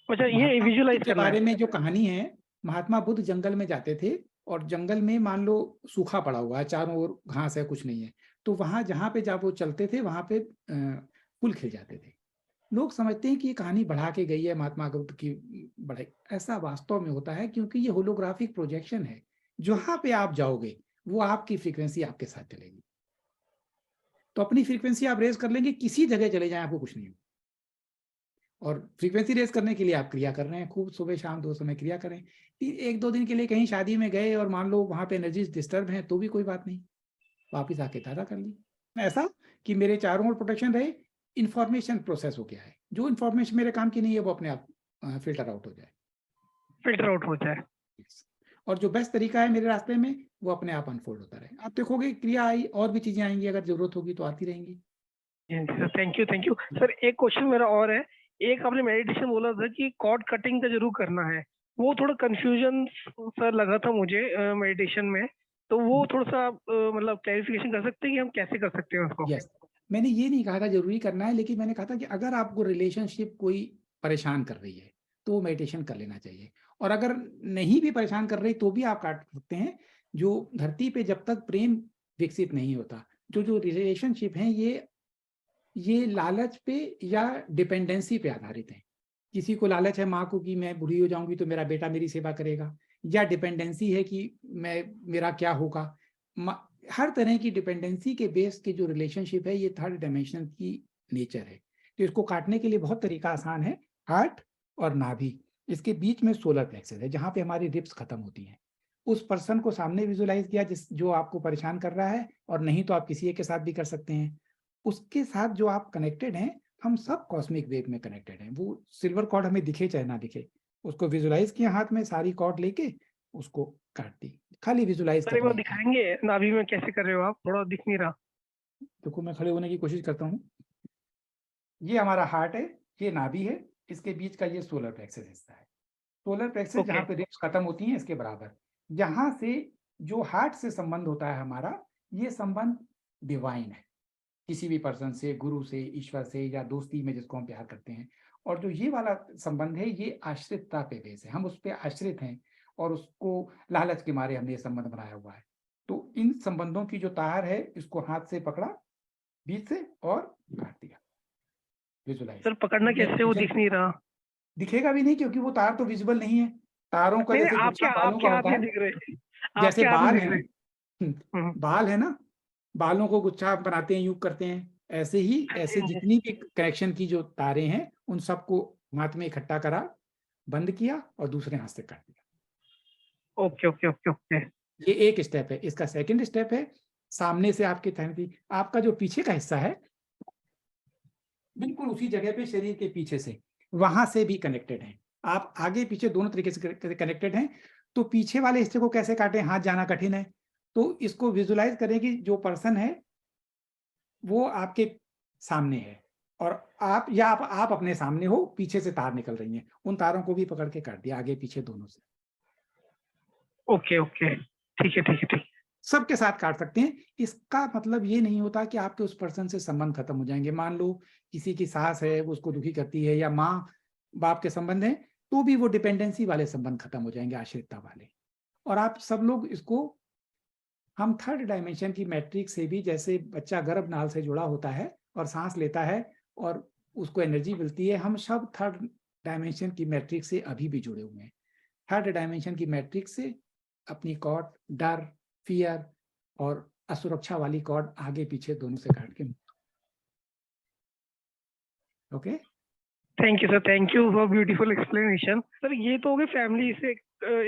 अच्छा, ये महात्मा विजुअलाइज बुद्ध के करना बारे है। में जो कहानी है, महात्मा बुद्ध जंगल में जाते थे और जंगल में मान लो सूखा पड़ा हुआ है, चारों ओर घास है, कुछ नहीं है, तो वहां जहां पे जब वो चलते थे वहां पे फूल खिल जाते थे। लोग समझते हैं कि ये कहानी बढ़ा के गई है महात्मा बुद्ध की बढ़ाई, ऐसा वास्तव में होता है क्योंकि ये होलोग्राफिक प्रोजेक्शन है। जहां पे आप जाओगे वो आपकी फ्रीक्वेंसी आपके साथ चलेगी। तो अपनी फ्रीक्वेंसी आप रेज कर लेंगे, किसी जगह चले जाएं आपको कुछ नहीं होगा। और फ्रीक्वेंसी रेज करने के लिए आप क्रिया कर रहे हैं, खूब सुबह शाम 2 समय क्रिया करें। 1-2 दिन के लिए कहीं शादी में गए और मान लो वहां पे एनर्जी डिस्टर्ब है तो भी कोई बात नहीं, वापिस आके ताजा कर ली। ऐसा कि मेरे चारों ओर प्रोटेक्शन रहे, इंफॉर्मेशन प्रोसेस हो गया है, जो इंफॉर्मेशन मेरे काम की नहीं है वो अपने आप फिल्टर आउट हो जाए, फिल्टर आउट हो जाए। और जो बेस्ट तरीका है मेरे रास्ते में वो अपने आप अनफोल्ड होता रहे। आप देखोगे क्रिया आई, और भी चीजें आएंगी, अगर जरूरत होगी तो आती रहेंगी। Thank you sir. एक क्वेश्चन मेरा और है, एक आपने मेडिटेशन बोला था कि कॉर्ड कटिंग का जरूर करना है, वो थोड़ा कंफ्यूजन सर लगा था मुझे मेडिटेशन में, तो वो थोड़ा सा मतलब क्लैरिफिकेशन कर सकते हैं कि हम कैसे कर सकते हैं उसको? यस, मैंने ये नहीं कहा था जरूरी करना है, लेकिन मैंने कहा था कि अगर आपको रिलेशनशिप कोई परेशान कर रही है तो वो मेडिटेशन कर लेना चाहिए, और अगर नहीं भी परेशान कर रही तो भी आप काट सकते हैं। जो धरती पे जब तक प्रेम विकसित नहीं होता, जो रिलेशनशिप हैं ये लालच पे या डिपेंडेंसी पे आधारित है। किसी को लालच है माँ को कि मैं बूढ़ी हो जाऊंगी तो मेरा बेटा मेरी सेवा करेगा, या डिपेंडेंसी है कि मेरा क्या होगा। हर तरह की डिपेंडेंसी के बेस के जो रिलेशनशिप है ये 3rd डायमेंशन की नेचर है। तो इसको काटने के लिए बहुत तरीका आसान है, हार्ट और नाभि, इसके बीच में सोलर प्लेक्सस है जहाँ पे हमारी रिब्स खत्म होती हैं। उस पर्सन को सामने विजुलाइज किया जो आपको परेशान कर रहा है, और नहीं तो आप किसी एक के साथ भी कर सकते हैं। उसके साथ जो आप कनेक्टेड हैं, हम सब कॉस्मिक वेव में कनेक्टेड हैं। वो सिल्वर कॉर्ड हमें दिखे चाहे ना दिखे, उसको विजुलाइज किया हाथ में, सारी कॉर्ड लेके उसको काट दी, खाली विजुलाइज सर वो दिखाएंगे नाभि में कैसे कर रहे हो आप? थोड़ा दिख नहीं रहा। देखो मैं खड़े होने की कोशिश करता हूँ। ये हमारा हार्ट है, ये नाभि है, इसके बीच का ये सोलर प्लेक्सस हिस्सा है। सोलर प्लेक्सस जहाँ पे रिब्स खत्म होती हैं इसके बराबर, यहाँ से जो हार्ट से संबंध होता है हमारा, ये संबंध डिवाइन है, किसी भी पर्सन से, गुरु से, ईश्वर से, या दोस्ती में जिसको हम प्यार करते हैं। और जो ये वाला संबंध है ये आश्रितता पे बेस है, हम उस पर आश्रित हैं और उसको लालच के मारे हमने ये संबंध बनाया हुआ है। तो इन संबंधों की जो तार है इसको हाथ से पकड़ा बीच से और काट दिया, विजुलाइज। सर पकड़ना कैसे, वो दिख नहीं रहा? दिखेगा भी नहीं क्योंकि वो तार तो विजिबल नहीं है। तारों का जैसे गुच्छा बालों का होता है, जैसे बाल है, बाल है ना, बालों को गुच्छा बनाते हैं, यूं करते हैं, ऐसे ही ऐसे जितनी भी कनेक्शन की जो तारें हैं उन सबको हाथ में इकट्ठा करा, बंद किया और दूसरे हाथ से काट दिया। Okay okay okay okay. ये एक स्टेप है। इसका सेकंड स्टेप है, सामने से आपके थैंकी, आपका जो पीछे का हिस्सा है बिल्कुल उसी जगह पे शरीर के पीछे से, वहां से भी कनेक्टेड है। आप आगे पीछे दोनों तरीके से कनेक्टेड हैं। तो पीछे वाले हिस्से को कैसे काटें, हाथ जाना कठिन है, तो इसको विजुलाइज करें कि जो पर्सन है वो आपके सामने है और आप अपने सामने हो, पीछे से तार निकल रही हैं, उन तारों को भी पकड़ के काट दिया, आगे पीछे दोनों से। ओके ओके, ठीक है ठीक है ठीक। सबके साथ काट सकते हैं। इसका मतलब ये नहीं होता कि आपके उस पर्सन से संबंध खत्म हो जाएंगे। मान लो किसी की सास है, वो उसको दुखी करती है, या माँ बाप के संबंध है, तो भी वो डिपेंडेंसी वाले संबंध खत्म हो जाएंगे, आश्रितता वाले। और आप सब लोग इसको, हम 3rd डायमेंशन की मैट्रिक्स से भी, जैसे बच्चा गर्भनाल से जुड़ा होता है और सांस लेता है और उसको एनर्जी मिलती है, हम सब 3rd डायमेंशन की मैट्रिक्स से अभी भी जुड़े हुए हैं। 3rd डायमेंशन की मैट्रिक्स से अपनी कॉर्ड, डर, फियर और असुरक्षा वाली कॉर्ड आगे पीछे दोनों से काट के। Okay, thank you sir, thank you for beautiful explanation. Sir ये तो हो गए फैमिली से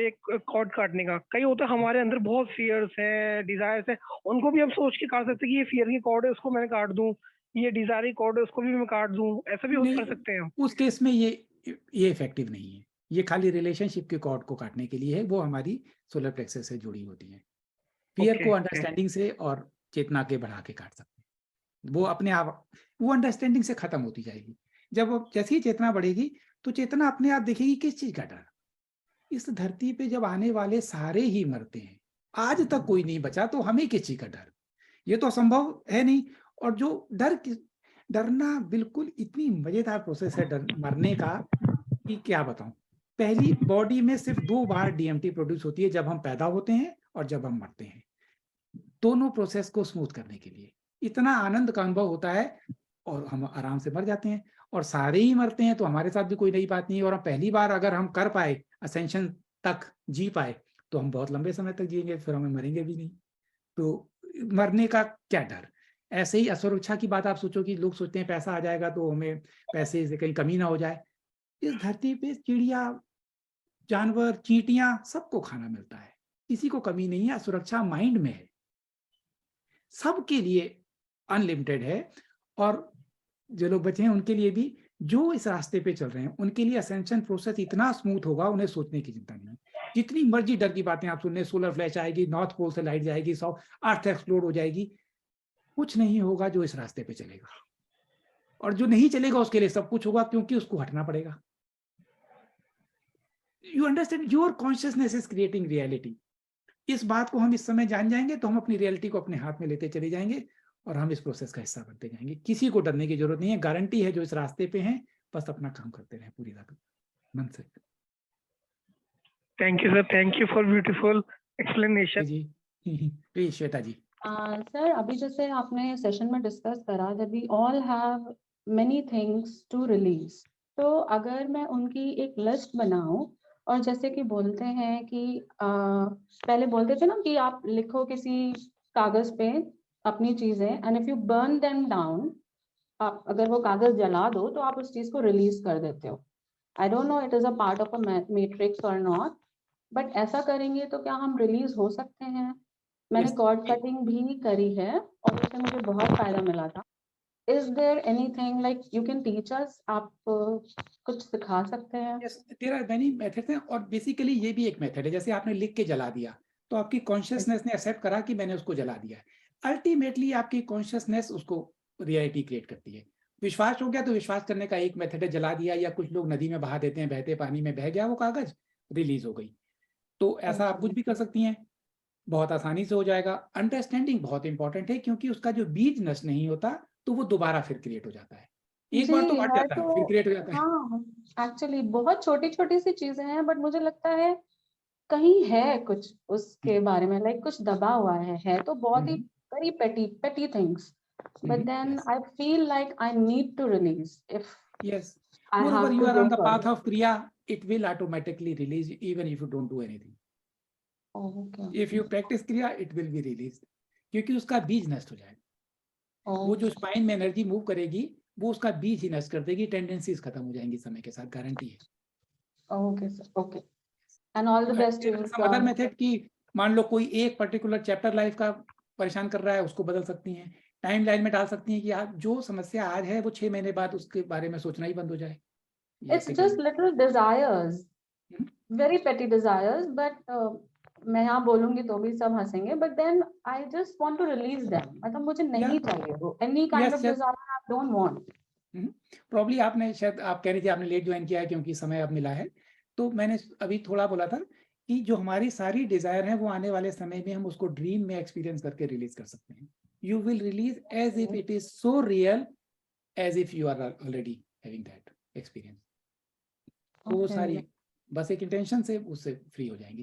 एक कॉर्ड काटने का। कई होता है हमारे अंदर बहुत फियर्स है, डिजायर्स है, उनको भी हम सोच के काट सकते हैं कि ये फियर की कॉर्ड है उसको मैं काट दूं, ये डिजायर की कॉर्ड है उसको भी मैं काट दूं, ऐसा भी कर सकते हैं हम? उस केस में ये इफेक्टिव नहीं है। ये खाली रिलेशनशिप के कॉर्ड को काटने के लिए है, वो हमारी सोलर प्लेक्सस से जुड़ी होती है। फियर को अंडरस्टैंडिंग से और चेतना के बढ़ा के काट सकते हैं। वो अपने आप वो अंडरस्टैंडिंग से खत्म होती जाएगी। जब वो जैसे ही चेतना बढ़ेगी तो चेतना अपने आप देखेगी किस चीज का डर। इस धरती पे जब आने वाले सारे ही मरते हैं, आज तक कोई नहीं बचा, तो हमें किस चीज का डर? ये तो असंभव है नहीं। और जो डरना बिल्कुल इतनी मजेदार प्रोसेस है मरने का कि क्या बताऊं। पहली बॉडी में सिर्फ 2 बार डीएमटी प्रोड्यूस होती है, जब हम पैदा होते हैं और जब हम मरते हैं। दोनों प्रोसेस को स्मूथ करने के लिए इतना आनंद का अनुभव होता है और हम आराम से मर जाते हैं। और सारे ही मरते हैं तो हमारे साथ भी कोई नई बात नहीं है। और हम पहली बार अगर हम कर पाए, असेंशन तक जी पाए, तो हम बहुत लंबे समय तक जिएंगे, फिर हमें मरेंगे भी नहीं। तो मरने का क्या डर? ऐसे ही असुरक्षा की बात आप सोचो कि लोग सोचते हैं पैसा आ जाएगा तो हमें पैसे से कहीं कमी ना हो जाए। इस धरती पे चिड़िया, जानवर, चींटियां, सबको खाना मिलता है, किसी को कमी नहीं है। असुरक्षा माइंड में है, सबके लिए अनलिमिटेड है। और जो लोग बचे हैं उनके लिए भी, जो इस रास्ते पे चल रहे हैं, उनके लिए असेंशन प्रोसेस इतना स्मूथ होगा, उन्हें सोचने की चिंता नहीं है। जितनी मर्जी डर की बातें आप सुनने, सोलर फ्लैश आएगी, नॉर्थ पोल से लाइट जाएगी, अर्थ एक्सप्लोड हो जाएगी, कुछ नहीं होगा जो इस रास्ते पे चलेगा। और जो नहीं चलेगा उसके लिए सब कुछ होगा, क्योंकि उसको हटना पड़ेगा। You understand, your consciousness is creating reality. इस बात को हम इस समय जान जाएंगे तो हम अपनी रियलिटी को अपने हाथ में लेते चले जाएंगे और हम इस प्रोसेस का हिस्सा बनते जाएंगे। किसी को डरने की जरूरत नहीं है, गारंटी है जो इस रास्ते पे हैं, बस अपना काम करते रहें पूरी लगन मन से। Thank you sir, thank you for beautiful explanation ji. Please Shweta ji. Sir, अभी जैसे आपने सेशन में डिस्कस करा that we all have many things to release, तो अगर मैं उनकी एक लिस्ट बनाऊं और जैसे कि बोलते हैं कि पहले बोलते थे ना कि आप लिखो किसी कागज पे अपनी चीजें, and if you burn them down, आप अगर वो कागज जला दो तो आप उस चीज को रिलीज कर देते हो। I don't know it is a part of a matrix और नॉट, बट ऐसा करेंगे तो क्या हम रिलीज हो सकते हैं? मैंने कॉर्ड कटिंग भी करी है और उससे मुझे बहुत फायदा मिला था। Is there anything like you can teach us? आप कुछ सिखा सकते हैं? Yes, there are many methods हैं और बेसिकली ये भी एक मेथड है। जैसे आपने लिख के जला दिया तो आपकी कॉन्शियसनेस ने एक्सेप्ट करा कि मैंने उसको जला दिया है। अल्टीमेटली आपकी कॉन्शियसनेस उसको रियलिटी क्रिएट करती है। विश्वास हो गया तो विश्वास करने का एक मेथड है, जला दिया, या कुछ लोग नदी में बहा देते हैं, बहते पानी में बह गया वो कागज, रिलीज हो गई। तो ऐसा आप कुछ भी कर सकती हैं, बहुत आसानी से हो जाएगा। अंडरस्टैंडिंग बहुत इंपॉर्टेंट है, क्योंकि उसका जो बीज नष्ट नहीं होता तो वो दोबारा फिर क्रिएट हो जाता है। एक बार तो हट जाता है, फिर क्रिएट हो जाता है। हाँ, एक्चुअली बहुत छोटी छोटी सी चीजें हैं, बट मुझे लगता है कहीं है कुछ उसके बारे में, लाइक कुछ दबा हुआ है तो बहुत ही very petty things, but then I feel like I need to release if yes moreover you are on the path of kriya, it will automatically release even if you don't do anything. Okay. If you practice kriya it will be released, क्योंकि उसका बीज नष्ट हो जाएगा। वो जो spine में energy move करेगी वो उसका बीज ही नष्ट कर देगी, टेंडेंसीज खत्म हो जाएंगी समय के साथ, गारंटी है। Okay sir, okay, and all the best. Some other method की, मान लो कोई एक पर्टिकुलर चैप्टर लाइफ का परेशान कर रहा है, उसको बदल सकती हैं, टाइम लाइन में डाल सकती हैं कि आप जो समस्या आज है वो 6 महीने बाद उसके बारे में सोचना ही बंद हो जाए। It's just little desires, very petty desires, but मैं यहाँ बोलूंगी तो भी सब हंसेंगे, but then I just want to release them. मतलब मुझे नहीं चाहिए वो any kind of desire, I don't want. Probably आपने शायद, आप कह रही थी आपने लेट ज्वाइन किया है क्योंकि समय अब मिला है, तो मैंने अभी थोड़ा बोला था कि जो हमारी सारी डिजायर है वो आने वाले समय में हम उसको ड्रीम में एक्सपीरियंस करके रिलीज कर सकते हैं। You will release as if it is so real as if you are already having that experience. तो वो सारी बस एक इंटेंशन से उससे फ्री हो जाएंगी।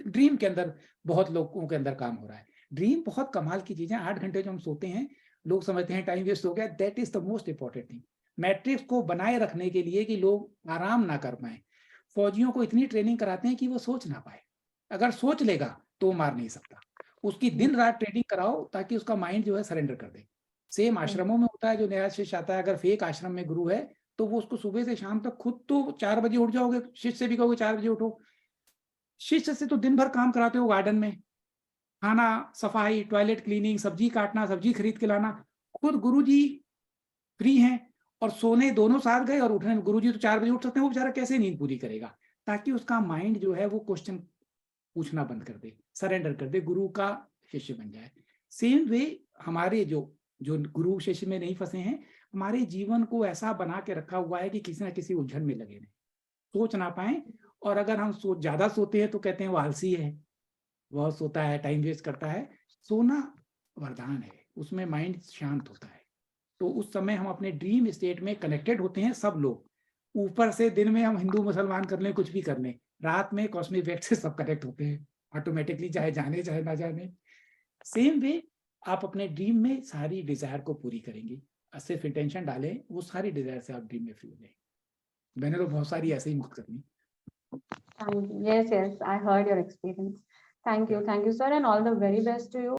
ड्रीम के अंदर बहुत लोगों के अंदर काम हो रहा है। ड्रीम बहुत कमाल की चीज है। 8 घंटे जो हम सोते हैं, लोग समझते हैं टाइम वेस्ट हो गया, that is the most important thing. Matrix को बनाए रखने के लिए कि लोग आराम ना कर पाए, फौजियों को इतनी ट्रेनिंग कराते हैं कि वो सोच ना पाए। अगर सोच लेगा तो मार नहीं सकता, उसकी दिन रात ट्रेनिंग कराओ ताकि उसका माइंड जो है सरेंडर कर दे। सेम आश्रमों में होता है, जो नया शिष्य आता है, अगर फेक आश्रम में गुरु है तो वो उसको सुबह से शाम तक, खुद तो 4 बजे उठ जाओगे, शिष्य से भी कहोगे 4 बजे उठो, शिष्य से तो दिन भर काम कराते हो, गार्डन में खाना, सफाई, टॉयलेट क्लीनिंग, सब्जी काटना, सब्जी खरीद के लाना। खुद गुरुजी फ्री हैं और सोने दोनों साथ गए और उठने में गुरुजी तो 4 बजे उठ सकते हैं, वो बेचारा कैसे नींद पूरी करेगा? ताकि उसका माइंड जो है वो क्वेश्चन पूछना बंद कर दे, सरेंडर कर दे, गुरु का शिष्य बन जाए। सेम वे हमारे जो गुरु शिष्य में नहीं फंसे हैं, हमारे जीवन को ऐसा बना के रखा हुआ है कि किसी ना किसी उलझन में लगे रहें, सोच ना पाए। और अगर हम ज्यादा सोते हैं तो कहते हैं वो आलसी है, वह सोता है, टाइम वेस्ट करता है। सोना वरदान है, उसमें माइंड शांत होता है। तो उस समय हम अपने ड्रीम स्टेट में कनेक्टेड होते हैं सब लोग। ऊपर से दिन में हम हिंदू मुसलमान कर लें, कुछ भी कर लें, रात में कॉस्मिक वेव से सब कनेक्ट होते हैं ऑटोमेटिकली, चाहे जाने चाहे ना जाने। सेम वे आप अपने ड्रीम में सारी डिजायर को पूरी करेंगे, सिर्फ इंटेंशन डालें, वो सारी डिजायर से आप ड्रीम में फ्री हो जाएंगे। मैंने तो बहुत सारी ऐसे ही मुक्त करनी। Yes, I heard your experience. Thank you, sir, and all the very best to you.